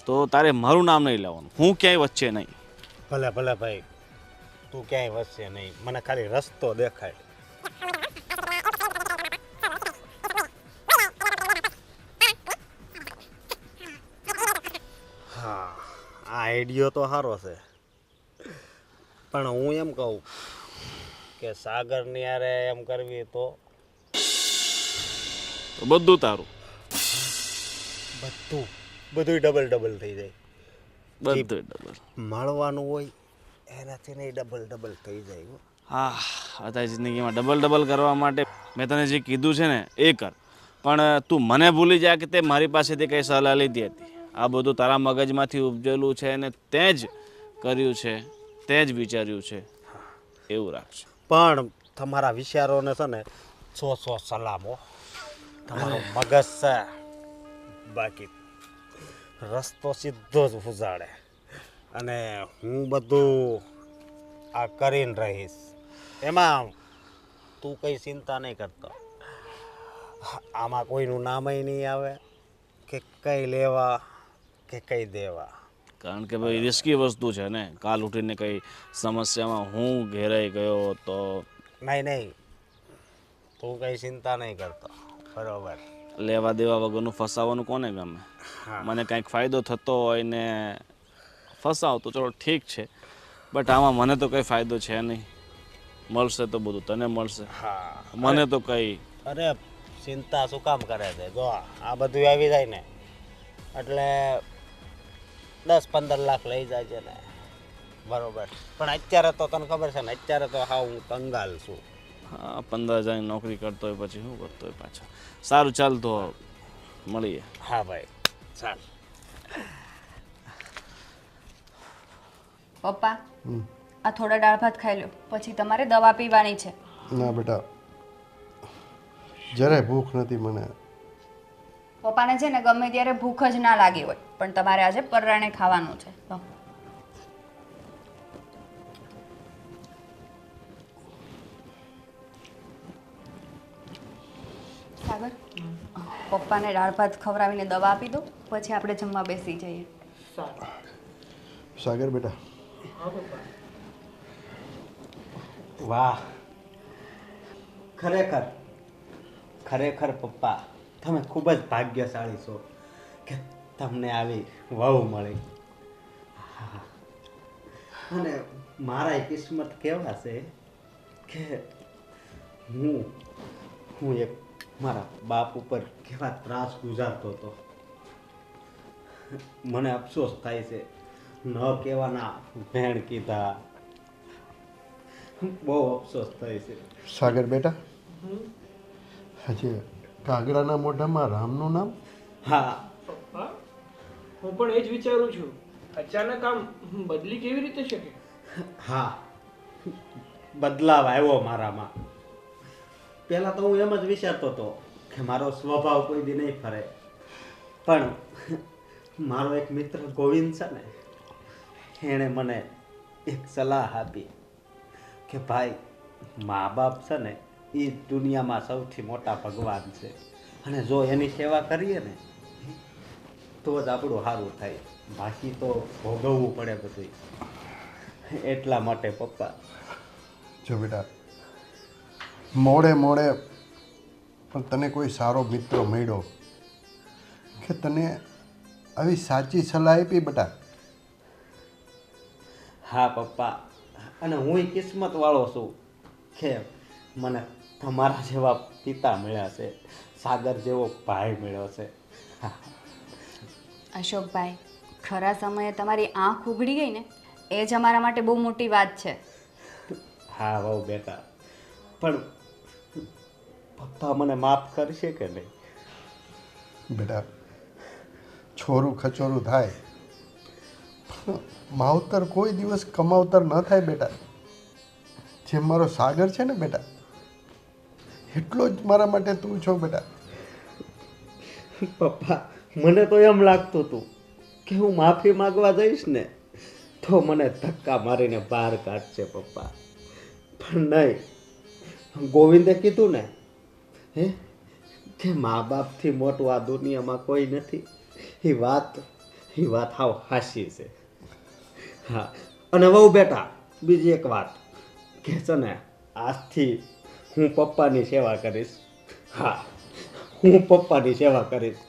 [SPEAKER 6] તો તારે મારું નામ નહીં લેવાનું, હું ક્યાંય વચ્ચે નહીં.
[SPEAKER 2] ભલે ભલે ભાઈ, તું ક્યાંય વસશે નહીં, મને ખાલી રસ્તો દેખાય. હા, આ આઈડિયો તો સારો છે, પણ હું એમ કહું કે સાગરની યારે એમ કરવી તો
[SPEAKER 6] તો બધું તારું,
[SPEAKER 2] બધું ડબલ ડબલ થઈ જાય.
[SPEAKER 6] બધું ડબલ.
[SPEAKER 2] મળવાનું હોય એનાથી નહીં ડબલ થઈ જાય હો.
[SPEAKER 6] હા, અત્યારે જિંદગીમાં ડબલ કરવા માટે મેં તને જે કીધું છે ને એ કર. પણ તું મને ભૂલી જા કે તે મારી પાસેથી કંઈ સલાહ લીધી હતી. આ બધું તારા મગજમાંથી ઉપજેલું છે અને તે જ કર્યું છે, તે જ વિચાર્યું છે, એવું રાખશે.
[SPEAKER 2] પણ તમારા વિચારોને છે ને 100 સલામો. તમારું મગજ છે, બાકી રસ્તો સીધો જ ઉજાડે. અને હું બધું આ કરીને રહીશ, એમાં તું કંઈ ચિંતા નહીં કરતો. આમાં કોઈનું નામય નહીં આવે કે કંઈ લેવા કે કંઈ દેવા.
[SPEAKER 6] કારણ કે ભાઈ રિસ્કી વસ્તુ છે ને, કાલ ઉઠીને કંઈ સમસ્યામાં હું ઘેરાઈ ગયો તો.
[SPEAKER 2] નહીં, તું કંઈ ચિંતા નહીં કરતો, બરોબર?
[SPEAKER 6] લેવા દેવા વગરનું ફસાવાનું કોને ગમે? મને કંઈક ફાયદો થતો હોય ને ફસાવ તો ચલો ઠીક છે, બટ આમાં મને તો કંઈ ફાયદો છે નહીં. મળશે તો બધું તને મળશે, મને તો કંઈ.
[SPEAKER 2] અરે ચિંતા શું કામ કરે છે? જો આ બધું આવી જાય ને એટલે 10-15 લાખ લઈ જાય છે ને, બરોબર? પણ અત્યારે તો તને ખબર છે ને, અત્યારે તો હા હું કંગાલ છું.
[SPEAKER 6] હા, 15,000 નોકરી કરતો હોય પછી શું કરતો હોય પાછા. સારું, ચાલ તો મળીએ.
[SPEAKER 2] હા ભાઈ, ચાલ.
[SPEAKER 5] પપ્પા, આ થોડા દાળ ભાત ખાઈ લો, પછી તમારે દવા પીવાની છે.
[SPEAKER 4] ના બેટા, જરાય ભૂખ નથી મને.
[SPEAKER 5] પપ્પાને છે ને ગમે ત્યારે ભૂખ જ ના લાગી હોય, પણ તમારે આજે પરાણે ખાવાનું છે. લો. સાગર, પપ્પાને દાળ ભાત ખવડાવીને દવા આપી દો, પછી આપણે જમવા બેસી જઈએ.
[SPEAKER 4] સાગર બેટા,
[SPEAKER 2] વાહ, ખરેખર પપ્પા તમે ખૂબ જ ભાગ્યશાળી છો કે તમને આવી વહુ મળી. અને મારા કિસ્મત કેવા છે કે હું એક મારા બાપ ઉપર કેવા ત્રાસ ગુજારતો હતો. મને અફસોસ થાય છે, ન કહેવાના ભેણ કીધા. બહુ અફસોસ થાય છે.
[SPEAKER 4] સાગર બેટા, હજી કાગડાના મોઢામાં રામનું નામ.
[SPEAKER 2] હા,
[SPEAKER 3] પપ્પા, હું પણ એ જ વિચારું છું, અચાનક આમ બદલી કેવી રીતે શકે?
[SPEAKER 2] હા, બદલાવ આવ્યો મારામાં. પહેલાં તો હું એમ જ વિચારતો હતો કે મારો સ્વભાવ કોઈ દી નહીં ફરે, પણ મારો એક મિત્ર ગોવિંદ છે ને, એણે મને એક સલાહ આપી કે ભાઈ, મા બાપ છે ને એ દુનિયામાં સૌથી મોટા ભગવાન છે, અને જો એની સેવા કરીએ ને તો જ આપણું સારું થાય, બાકી તો ભોગવવું પડે બધું. એટલા માટે પપ્પા.
[SPEAKER 4] જો બેટા, મોડે પણ તને કોઈ સારો મિત્ર મળ્યો કે તને આવી સાચી સલાહ આપી બેટા.
[SPEAKER 2] હા પપ્પા, અને હું કિસ્મત વાળો છું કે મને તમારા જેવા પિતા મળ્યા છે, સાગર જેવો ભાઈ મળ્યો છે.
[SPEAKER 5] અશોકભાઈ, ખરા સમયે તમારી આંખ ઉઘડી ગઈ ને એ જ અમારા માટે બહુ મોટી વાત છે.
[SPEAKER 2] હા વહુ બેટા, પણ પપ્પા મને માફ કરશે કે નહીં?
[SPEAKER 4] બેટા, છોરું ખચોરું થાય પણ માવતર કોઈ દિવસ કમાવતર ન થાય બેટા. જેમ મારો સાગર છે ને બેટા, એટલો જ મારા માટે તું છો બેટા.
[SPEAKER 2] પપ્પા, મને તો એમ લાગતું હતું કે હું માફી માંગવા જઈશ ને તો મને ધક્કા મારીને બહાર કાઢશે પપ્પા, પણ નહીં. ગોવિંદે કીધું ને હે કે મા બાપથી મોટું આ દુનિયામાં કોઈ નથી. એ વાત હાવ હાસી છે. હા, અને વહુ બેટા, બીજી એક વાત કે છે ને, આજથી હું પપ્પાની સેવા કરીશ. હા, હું પપ્પાની સેવા કરીશ.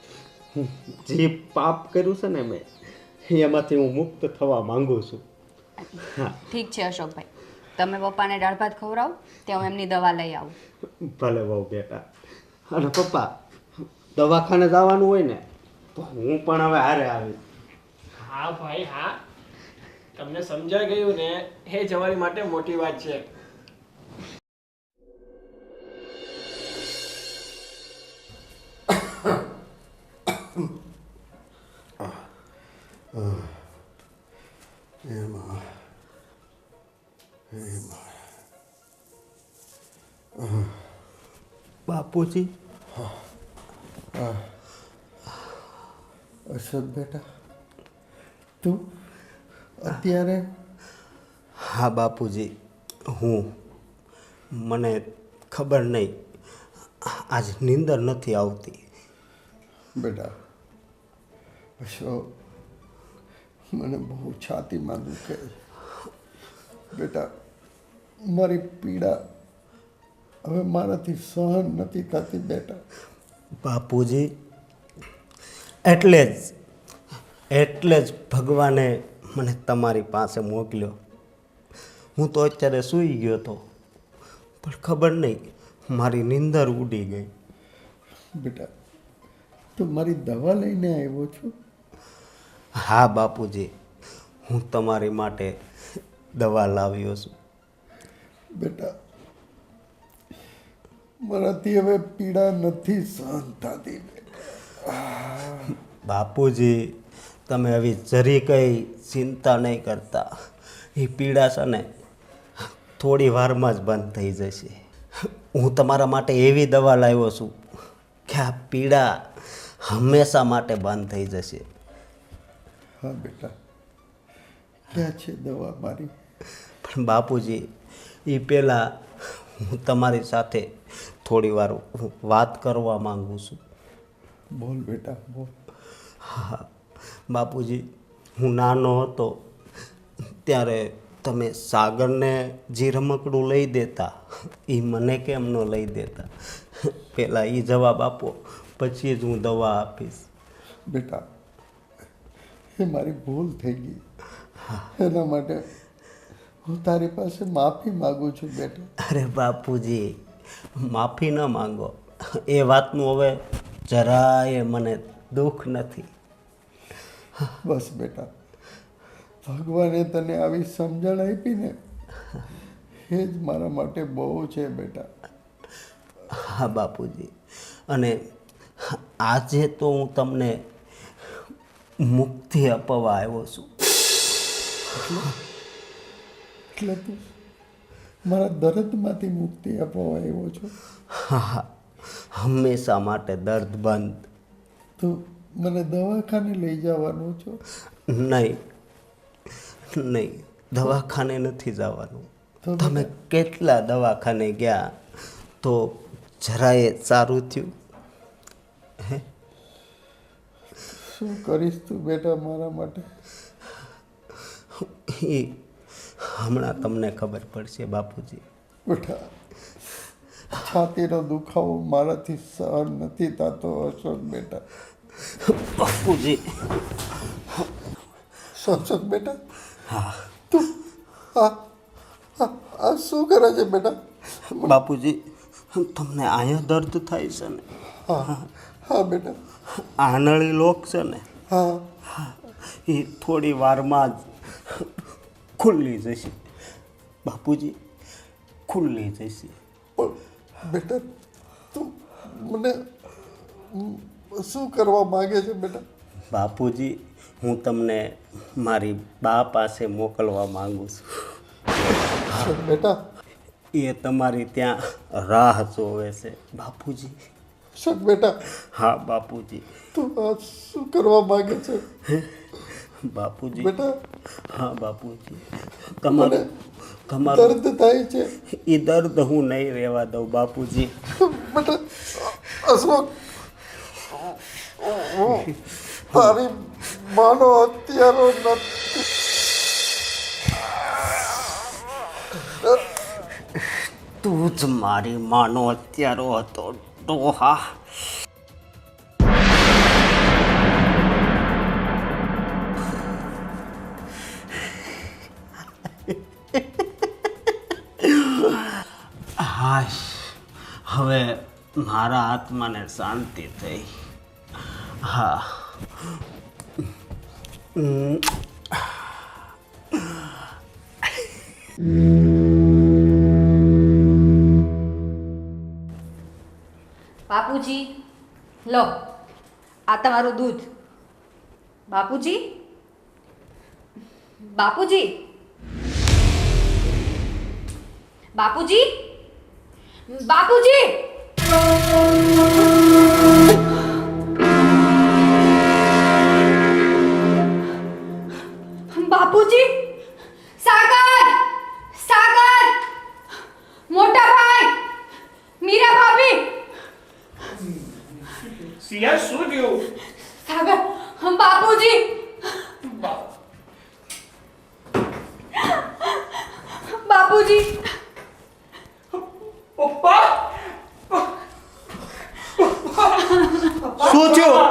[SPEAKER 2] જે પાપ કર્યું છે ને મેં, એમાંથી હું મુક્ત થવા માંગુ છું. હા
[SPEAKER 5] ઠીક છે અશોકભાઈ, તમે પપ્પાને દાળ ભાત ખવડાવો ત્યાં હું એમની દવા લઈ આવું.
[SPEAKER 2] ભલે બહુ બેટા. અને પપ્પા, દવાખાને જવાનું હોય ને તો હું પણ હવે હારે આવીશ.
[SPEAKER 3] હા ભાઈ હા, તમને સમજાઈ ગયું ને એ જ અમારી માટે મોટી વાત છે.
[SPEAKER 2] બાપુજી,
[SPEAKER 4] અશોક બેટા, તું અત્યારે?
[SPEAKER 2] હા બાપુજી, મને ખબર નહીં, આજ નીંદર નથી આવતી.
[SPEAKER 4] બેટા, અશોક, મને બહુ છાતીમાં દુખે છે બેટા. મારી પીડા હવે મારાથી સહન નથી થતી બેટા.
[SPEAKER 2] બાપુજી, એટલે જ ભગવાને મને તમારી પાસે મોકલ્યો. હું તો અત્યારે સૂઈ ગયો હતો, પણ ખબર નહીં મારી નીંદર ઉડી ગઈ.
[SPEAKER 4] બેટા, તું મારી દવા લઈને આવ્યો છું?
[SPEAKER 2] હા બાપુજી, હું તમારી માટે દવા લાવ્યો છું.
[SPEAKER 4] બેટા, મારાથી હવે પીડા નથી સહન થતી.
[SPEAKER 2] બાપુજી, તમે હવે જરી કંઈ ચિંતા નહીં કરતા. એ પીડા છે ને થોડી વારમાં જ બંધ થઈ જશે. હું તમારા માટે એવી દવા લાવ્યો છું કે આ પીડા હંમેશા માટે બંધ થઈ જશે.
[SPEAKER 4] હા બેટા, ક્યાં છે દવા મારી?
[SPEAKER 2] પણ બાપુજી, એ પહેલાં હું તમારી સાથે થોડી વાર વાત કરવા માંગુ છું.
[SPEAKER 4] બોલ બેટા, બોલ.
[SPEAKER 2] હા બાપુજી, હું નાનો હતો ત્યારે તમે સાગરને જે રમકડું લઈ દેતા એ મને કેમ ન લઈ દેતા? પહેલાં એ જવાબ આપો, પછી જ હું દવા આપીશ.
[SPEAKER 4] બેટા, એ મારી ભૂલ થઈ ગઈ. એના માટે હું તારી પાસે માફી માગું છું બેટા.
[SPEAKER 2] અરે બાપુજી, માફી ન માંગો, એ વાતનું હવે જરાય મને દુઃખ નથી.
[SPEAKER 4] બસ બેટા, ભગવાને તને આવી સમજણ આપી ને એ જ મારા માટે બહુ છે બેટા.
[SPEAKER 2] હા બાપુજી, અને આજે તો હું તમને મુક્તિ અપાવવા આવ્યો છું.
[SPEAKER 4] એટલે તું મારા દર્દમાંથી મુક્તિ અપાવવા આવ્યો છો?
[SPEAKER 2] હા, હંમેશા માટે દર્દ બંધ.
[SPEAKER 4] તું મને દવાખાને લઈ જવાનું છો?
[SPEAKER 2] નહીં, દવાખાને નથી જવાનું.
[SPEAKER 4] તો
[SPEAKER 2] તમે કેટલા દવાખાને ગયા તો જરાય સારું થયું? હે,
[SPEAKER 4] શું કરીશ તું બેટા મારા માટે?
[SPEAKER 2] એ હમણાં તમને ખબર પડશે બાપુજી.
[SPEAKER 4] બેટા, છાતીનો દુખાવો મારાથી સહન નથી થતો અશોક બેટા.
[SPEAKER 2] બાપુજી,
[SPEAKER 4] સત્સંગ બેટા
[SPEAKER 2] હા
[SPEAKER 4] તું આ આ શું કરે છે બેટા?
[SPEAKER 2] બાપુજી તમને અહીંયા દર્દ થાય છે ને?
[SPEAKER 4] હા હા બેટા
[SPEAKER 2] આનળી લોક છે ને
[SPEAKER 4] હા
[SPEAKER 2] એ થોડી વારમાં જ ખુલ્લી જશે બાપુજી, ખુલ્લી જશે.
[SPEAKER 4] પણ બેટા તું મને શું કરવા માંગે છે બેટા?
[SPEAKER 2] બાપુજી હું તમને મારી બા પાસે મોકલવા માંગુ છું.
[SPEAKER 4] બેટા
[SPEAKER 2] એ તમારી ત્યાં રાહ જોવે છે બાપુજી.
[SPEAKER 4] શક બેટા
[SPEAKER 2] હા બાપુજી.
[SPEAKER 4] તું આ શું કરવા માંગે છે
[SPEAKER 2] બાપુજી
[SPEAKER 4] બેટા?
[SPEAKER 2] હા બાપુજી,
[SPEAKER 4] મને
[SPEAKER 2] તમારું
[SPEAKER 4] દર્દ થાય છે
[SPEAKER 2] એ દર્દ હું નહીં રહેવા દઉં બાપુજી.
[SPEAKER 4] બેટા. અશોક તારી માનો હત્યારો નથી.
[SPEAKER 2] તું જ મારી માનો હત્યારો હતો ડોહા. હાશ, હવે મારા આત્માને શાંતિ થઈ. હા
[SPEAKER 5] બાપુજી, લો આ તમારું દૂધ. બાપુજી, બાપુજી, બાપુજી, બાપુજી, બાપુજી, સાગર, સાગર, મોટા ભાઈ, મીરા ભાભી.
[SPEAKER 3] સિયા શું થયું?
[SPEAKER 5] સાગર, બાપુજી, બાપુજી,
[SPEAKER 3] પપ્પા
[SPEAKER 2] શું થયું?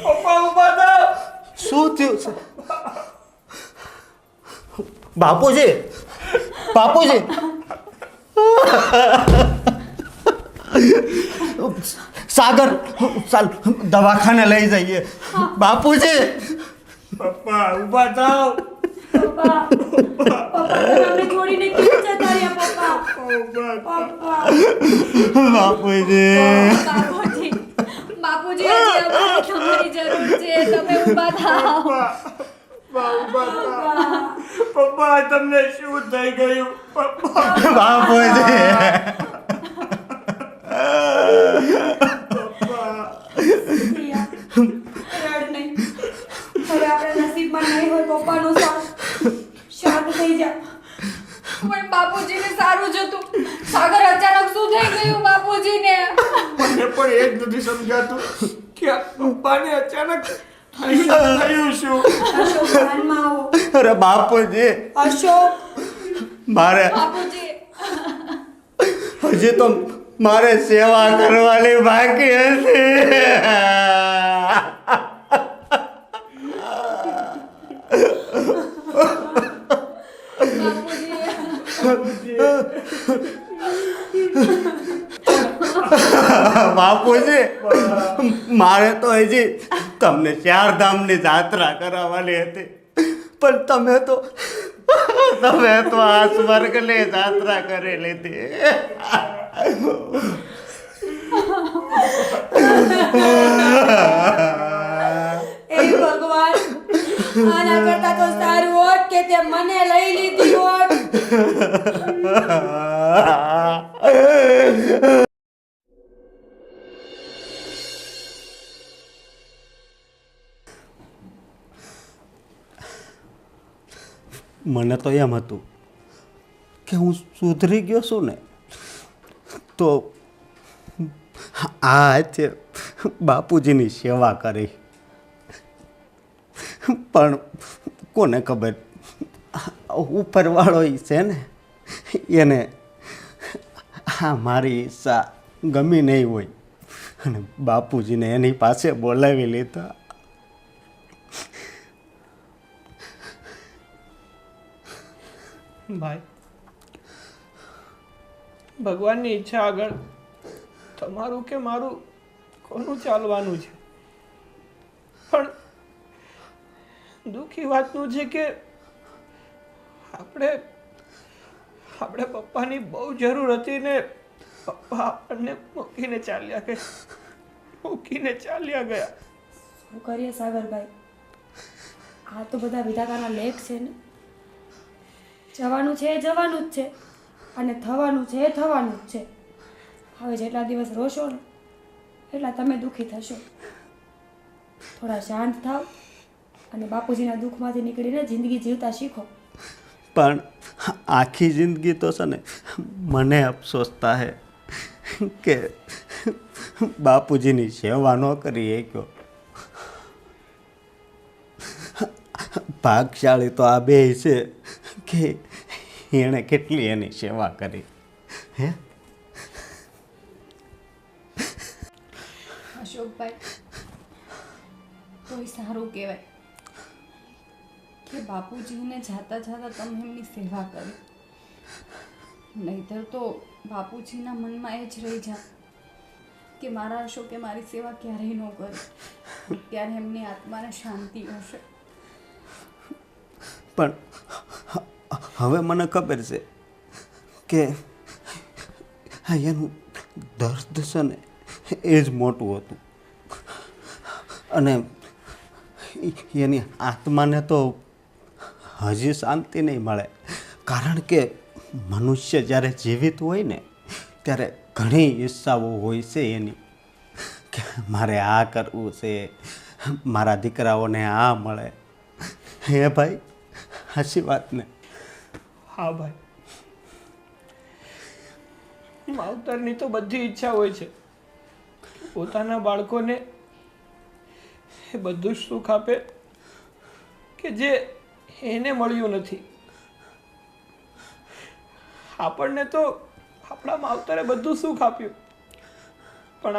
[SPEAKER 3] પપ્પા ઉભા થાવ.
[SPEAKER 2] શું થયું છે? બાપુજી, બાપુજી. સાગર, ચાલ દવાખાને લઈ જઈએ. બાપુજી,
[SPEAKER 3] પપ્પા ઉભા થાવ.
[SPEAKER 1] પપ્પા તમને છોડીને કેમ જતા રહ્યા પપ્પા?
[SPEAKER 2] બાપુજી.
[SPEAKER 5] બાપુજી, બાપુજી, હજી અમારે તમારી જરૂર છે. તમે ઊભા થાઓ.
[SPEAKER 3] પપ્પા તમને શું થઈ ગયું? પપ્પા
[SPEAKER 2] બાપુજી.
[SPEAKER 1] રડ નહીં. હવે આપણા નસીબમાં નહીં હોય પપ્પાનો સાથ. શાંત થઈ જા.
[SPEAKER 5] પણ બાપુજીને સારું જ હતું. સાગર અચાનક શું થઈ ગયું બાપુજીને?
[SPEAKER 3] મને પણ એ જ નથી સમજાતું કે આ પપ્પાને અચાનક થયું શું?
[SPEAKER 1] અશોક ધ્યાનમાં આવો.
[SPEAKER 2] અરે બાપુજી,
[SPEAKER 1] અશોક
[SPEAKER 2] મારે
[SPEAKER 5] બાપુજી,
[SPEAKER 2] હજી તો મારે સેવા કરવાની બાકી હતી. બાપુજી, મારે તો હજી તમને ચારધામની જાત્રા કરાવવાની હતી, પણ તમે તો આ સ્વર્ગની જાત્રા કરી લીધી.
[SPEAKER 1] એ ભગવાન, આના કરતા તો સારું હોત કે તે મને લઈ લીધી હોત.
[SPEAKER 2] મને તો એમ હતું કે હું સુધરી ગયો છું ને, તો આ છે બાપુજીની સેવા કરી. પણ કોને ખબર, ઉપરવાળો છે ને, એને આ મારી ઈચ્છા ગમી નહીં હોય અને બાપુજીને એની પાસે બોલાવી લીધા.
[SPEAKER 3] ભાઈ, ભગવાનની ઈચ્છા આગળ તમારું કે મારું કોનું ચાલવાનું છે? પણ દુઃખી વાતનું છે કે આપણે પપ્પાની બહુ જરૂર હતી ને પપ્પા આપણને મૂકીને ચાલ્યા ગયા.
[SPEAKER 1] શું કરીએ સાગરભાઈ, આ તો બધા વિધાતાના લેખ છે ને. જવાનું છે એ જવાનું જ છે, અને થવાનું છે એ થવાનું જ છે. હવે જેટલા દિવસ રોશો ને એટલા તમે દુઃખી થશો. થોડા શાંત થાવ અને બાપુજીના દુઃખમાંથી નીકળીને જિંદગી જીવતા શીખો.
[SPEAKER 2] પણ આખી જિંદગી તો છે ને મને અફસોસ થાય કે બાપુજીની સેવા ન કરી શક્યો. ભાગશાળી તો આ બે છે કે એણે કેટલી એની સેવા કરી. હે
[SPEAKER 5] અશોકભાઈ, તોય સારું કહેવાય કે બાપુજીને જાતા જાતા તમે એમની સેવા કરી. નહીંતર તો બાપુજીના મનમાં એ જ રહી જાય કે મારા અશોકે મારી સેવા ક્યારેય ન કરી. ત્યારે એમની આત્માને શાંતિ હશે.
[SPEAKER 2] પણ હવે મને ખબર છે કે એનું દર્દ છે ને એ જ મોટું હતું. અને એની આત્માને તો હજી શાંતિ નહીં મળે. કારણ કે મનુષ્ય જ્યારે જીવિત હોય ને ત્યારે ઘણી ઈચ્છાઓ હોય છે એની કે મારે આ કરવું છે, મારા દીકરાઓને આ મળે. હે ભાઈ, સાચી વાત ને?
[SPEAKER 3] હા ભાઈ, માવતરની તો બધી ઈચ્છા હોય છે પોતાના બાળકોને એ બધું જ સુખ આપે કે જે એને મળ્યું નથી. આપણને તો આપણા માવતરે બધું સુખ આપ્યું, પણ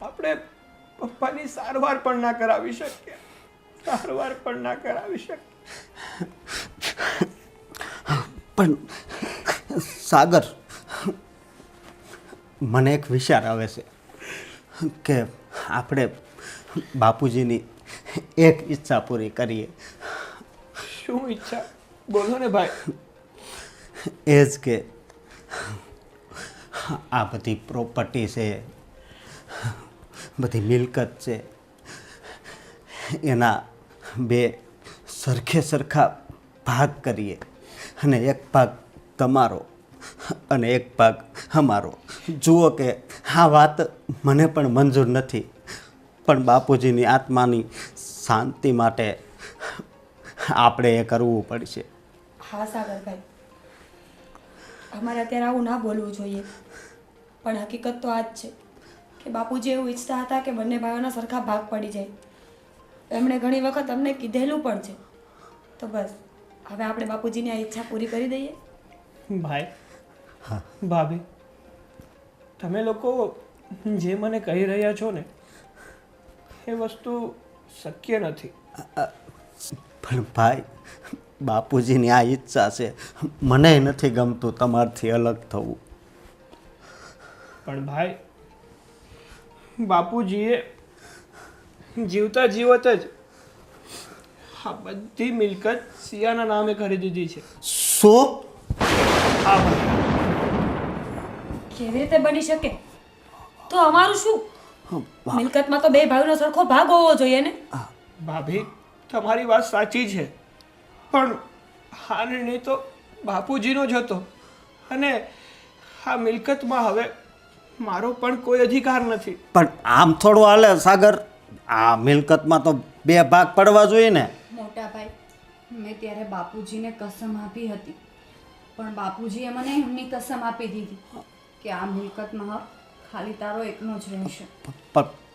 [SPEAKER 3] આપણે પપ્પાની સારવાર પણ ના કરાવી શકીએ.
[SPEAKER 2] પણ સાગર, મને એક વિચાર આવે છે કે આપણે બાપુજીની એક ઈચ્છા પૂરી કરીએ.
[SPEAKER 3] શું ઈચ્છા? બોલો ને ભાઈ.
[SPEAKER 2] એ જ કે આ બધી પ્રોપર્ટી છે, બધી મિલકત છે, એના બે સરખા ભાગ કરીએ. અને એક ભાગ તમારો અને એક ભાગ અમારો. જુઓ કે આ વાત મને પણ મંજૂર નથી, પણ બાપુજીની આત્માની શાંતિ માટે આપણે એ કરવું પડશે.
[SPEAKER 1] હા સાગરભાઈ, અમારે અત્યારે આવું ના બોલવું જોઈએ, પણ હકીકત તો આ જ છે કે બાપુજી એવું ઈચ્છતા હતા કે બંને ભાઈઓના સરખા ભાગ પડી જાય. એમણે ઘણી વખત અમને કીધેલું પણ છે. તો બસ હવે આપણે બાપુજીની આ ઈચ્છા પૂરી કરી દઈએ.
[SPEAKER 3] ભાઈ, ભાભી, તમે લોકો જે મને કહી રહ્યા છો ને એ વસ્તુ શક્ય નથી.
[SPEAKER 2] પણ ભાઈ, બાપુજીની આ ઈચ્છા છે. મને નથી ગમતું તમારથી અલગ થવું.
[SPEAKER 3] પણ ભાઈ, બાપુજીએ જીવતા જીવત જ આ બધી મિલકત સિયાના નામે કરી દીધી છે.
[SPEAKER 2] શું?
[SPEAKER 3] હા ભાઈ,
[SPEAKER 1] કેવી રીતે બની શકે? તો અમારું શું? મિલકતમાં તો બે ભાઈઓનો સરખો ભાગ હોવો જોઈએ ને.
[SPEAKER 3] ભાભી, તમારી વાત સાચી છે, પણ આ નિર્ણય તો બાપુજીનો જ હતો અને આ મિલકતમાં હવે મારો પણ કોઈ અધિકાર નથી.
[SPEAKER 2] પણ આમ થોડું હાલે સાગર. આ મિલકતમાં તો બે ભાગ પડવા જોઈએ ને.
[SPEAKER 5] મોટા ભાઈ, મેં ત્યારે બાપુજીને કસમ આપી હતી, પણ બાપુજીએ મને એમની કસમ આપી દીધી કે આ મિલકતમાં હક ખાલી તારો એકનો જ રહેશે.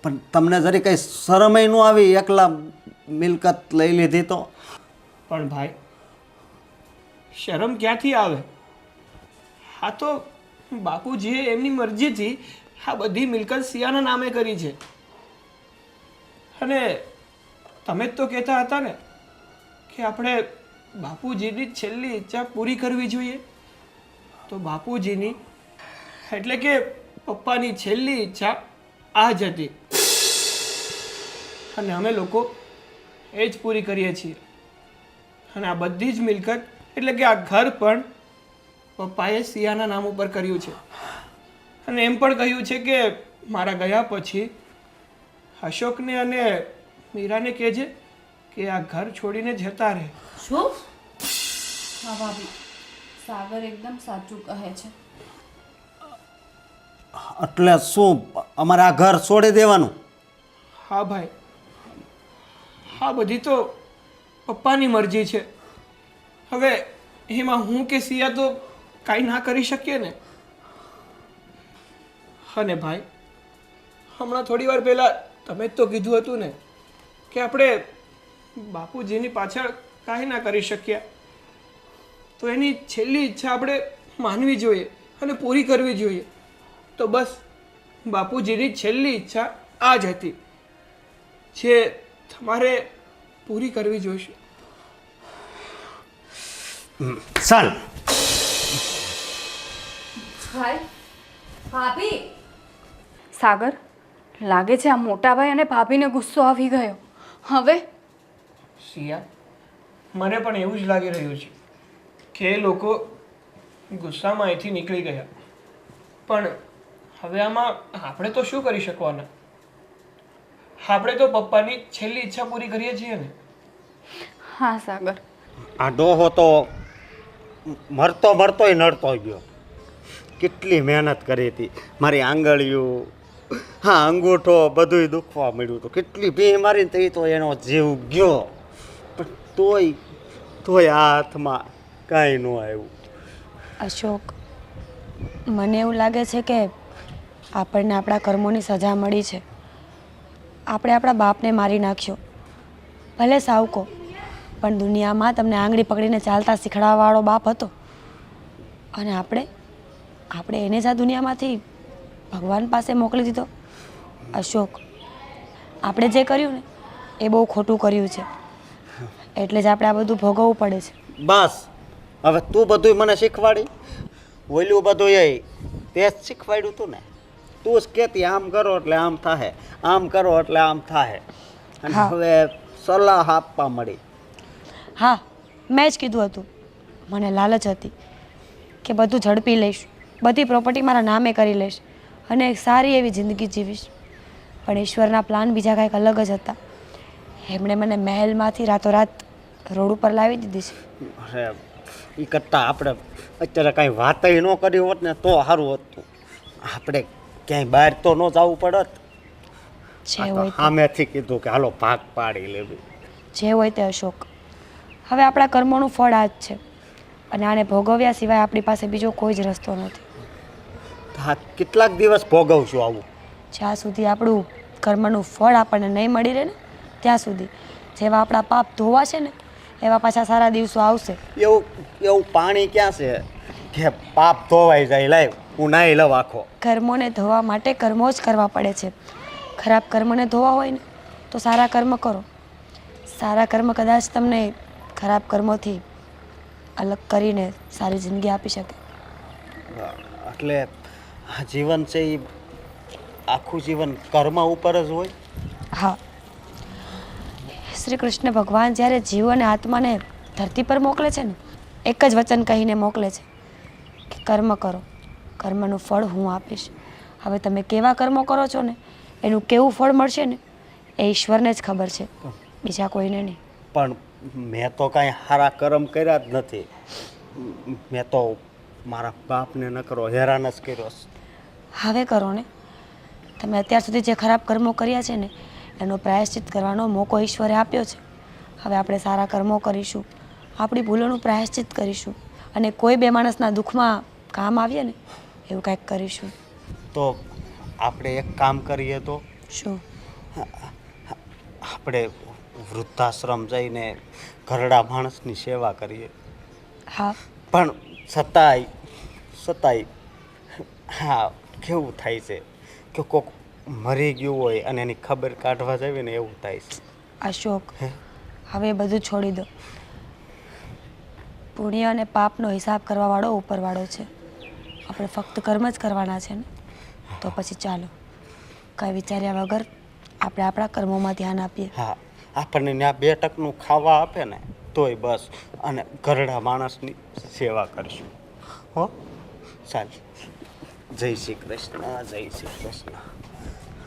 [SPEAKER 2] પણ તમને જરી કંઈ શરમય ન આવી એકલા મિલકત લઈ લીધી તો?
[SPEAKER 3] પણ ભાઈ, શરમ ક્યાંથી આવે? આ તો બાપુજીએ એમની મરજીથી આ બધી મિલકત સિયાના નામે કરી છે. અને તમે જ તો કહેતા હતા ને કે આપણે બાપુજીની છેલ્લી ઈચ્છા પૂરી કરવી જોઈએ. તો બાપુજીની એટલે કે પપ્પાની છેલ્લી ઈચ્છા આ જ હતી અને અમે લોકો એ જ પૂરી કરીએ છીએ. અને આ બધી જ મિલકત એટલે કે આ ઘર પણ પપ્પાએ સિયાના નામ ઉપર કર્યું છે. અને એમ પણ કહ્યું છે કે મારા ગયા પછી અશોકને અને મીરાને કહેજે કે આ ઘર છોડીને જતા રહે.
[SPEAKER 1] શું?
[SPEAKER 5] હા ભાભી, સાગર એકદમ સાચું કહે છે.
[SPEAKER 2] એટલે શું અમારે આ ઘર છોડી દેવાનું?
[SPEAKER 3] હા ભાઈ, હા બધી તો પપ્પાની મરજી છે. હવે એમાં હું કે સિયા તો કાંઈ ના કરી શકીએ ને. અને ભાઈ, હમણાં થોડી વાર પહેલાં તમે જ તો કીધું હતું ને કે આપણે બાપુજીની પાછળ કાંઈ ના કરી શક્યા. તો એની છેલ્લી ઈચ્છા આપણે માનવી જોઈએ અને પૂરી કરવી જોઈએ. તો બસ બાપુજીની છેલ્લી ઈચ્છા આ જ હતી જે તમારે પૂરી કરવી જોઈશે.
[SPEAKER 2] ચાલ.
[SPEAKER 5] ભાઈ, ભાભી. સાગર, લાગે છે આ મોટા ભાઈ અને ભાભીને ગુસ્સો આવી ગયો. હવે
[SPEAKER 3] સિયા, મને પણ એવું જ લાગી રહ્યું છે કે એ લોકો ગુસ્સામાં અહીંથી નીકળી ગયા. પણ હવે આમાં આપણે તો શું કરી શકવાના? આપણે તો પપ્પાની છેલ્લી ઈચ્છા પૂરી કરીએ છીએ ને.
[SPEAKER 5] હા સાગર,
[SPEAKER 2] આ ડોહો તો મરતો મરતોય નડતો ગયો. કેટલી મહેનત કરી હતી. મારી આંગળીઓ, હા અંગૂઠો બધુંય દુખવા મળ્યું હતું. કેટલી ભી મારીને તો એ તો એનો જીવ ગયો. પણ તોય આ હાથમાં કાંઈ ન આવ્યું.
[SPEAKER 1] અશોક, મને એવું લાગે છે કે આપણને આપણા કર્મોની સજા મળી છે. આપણે આપણા બાપને મારી નાખ્યો. ભલે સાવકો, પણ દુનિયામાં તમને આંગળી પકડીને ચાલતા શીખડાવવાવાળો બાપ હતો. અને આપણે એને જ આ દુનિયામાંથી ભગવાન પાસે મોકલી દીધો. અશોક, આપણે જે કર્યું ને એ બહુ ખોટું કર્યું છે. એટલે જ આપણે આ બધું ભોગવવું પડે છે.
[SPEAKER 2] બસ હવે તું બધુંય મને શીખવાડી. ઓલું બધું એ તે જ શીખવાડ્યું હતું ને. તું જ કહેતી આમ કરો એટલે આમ થાય, આમ કરો એટલે આમ થાય. અને
[SPEAKER 1] હા.
[SPEAKER 2] હવે સલાહ આપવા મળી.
[SPEAKER 1] હા, મેં જ કીધું હતું. મને લાલચ હતી કે બધું ઝડપી લઈશ, બધી પ્રોપર્ટી મારા નામે કરી લઈશ અને એક સારી એવી જિંદગી જીવીશ. પણ ઈશ્વરના પ્લાન બીજા કાંઈક અલગ જ હતા. એમણે મને મહેલમાંથી રાતોરાત રોડ ઉપર લાવી દીધી છે.
[SPEAKER 2] અરે એ કરતાં આપણે અત્યારે કાંઈ વાતય ન કરી હોત ને તો સારું હતું. આપણે ક્યાંય બહાર તો ન જવું પડત.
[SPEAKER 1] જે હોય તે-
[SPEAKER 2] સામેથી કીધું કે હાલો ભાગ પાડી લેવી.
[SPEAKER 1] જે હોય તે અશોક, હવે આપણા કર્મોનું ફળ આ જ છે અને આને ભોગવ્યા સિવાય આપણી પાસે બીજો કોઈ જ રસ્તો નથી.
[SPEAKER 2] હા, કેટલાક દિવસ ભોગવશું આવું.
[SPEAKER 1] જ્યાં સુધી આપણું કર્મનું ફળ આપણને નહીં મળી રહે ને ત્યાં સુધી જેવા આપણા પાપ ધોવાશે ને એવા પાછા સારા દિવસો આવશે.
[SPEAKER 2] એવું પાણી ક્યાં છે કે પાપ ધોવાઈ જાય? લાવ હું નાહી લઉં આખો.
[SPEAKER 1] કર્મોને ધોવા માટે કર્મો જ કરવા પડે છે. ખરાબ કર્મને ધોવા હોય ને તો સારા કર્મ કરો. સારા કર્મ કદાચ તમને ખરાબ કર્મોથી અલગ કરીને સારી જિંદગી આપી શકે.
[SPEAKER 2] એટલે આ જીવન છે એ આખું જીવન કર્મ ઉપર જ હોય.
[SPEAKER 1] હા, શ્રી કૃષ્ણ ભગવાન જ્યારે જીવ અને આત્માને ધરતી પર મોકલે છે ને એક જ વચન કહીને મોકલે છે કે કર્મ કરો, કર્મનું ફળ હું આપીશ. હવે તમે કેવા કર્મો કરો છો ને એનું કેવું ફળ મળશે ને એ ઈશ્વરને જ ખબર છે, બીજા કોઈને નહીં.
[SPEAKER 2] પણ મેં તો કાંઈ સારા કર્મ કર્યા જ નથી. મેં તો મારા બાપને ન કરો હેરાન જ કર્યો.
[SPEAKER 1] હવે કરો ને. તમે અત્યાર સુધી જે ખરાબ કર્મો કર્યા છે ને એનો પ્રાયશ્ચિત કરવાનો મોકો ઈશ્વરે આપ્યો છે. હવે આપણે સારા કર્મો કરીશું, આપણી ભૂલોનું પ્રાયશ્ચિત કરીશું અને કોઈ બે માણસના દુઃખમાં કામ આવીએ ને એવું કાંઈક કરીશું.
[SPEAKER 2] તો આપણે એક કામ કરીએ તો
[SPEAKER 1] શું?
[SPEAKER 2] આપણે વૃદ્ધાશ્રમ જઈને ઘરડા માણસની સેવા કરીએ.
[SPEAKER 1] હા,
[SPEAKER 2] પણ છતાંય હા કેવું થાય છે કે કોક મરી ગયું હોય અને એની ખબર કાઢવા જાવે ને એવું થાય છે.
[SPEAKER 1] અશોક, હવે એ બધું છોડી દો. પુણ્ય અને પાપનો હિસાબ કરવાવાળો ઉપરવાળો છે. આપણે ફક્ત કર્મ જ કરવાના છે ને. તો પછી ચાલો કાંઈ વિચાર્યા વગર આપણે આપણા કર્મોમાં ધ્યાન આપીએ.
[SPEAKER 2] હા, આપણને ત્યાં 2 ટકનું ખાવા આપે ને તોય બસ, અને ઘરડા માણસની સેવા કરશું. હો ચાલ, જય શ્રી કૃષ્ણ, જય શ્રી કૃષ્ણ.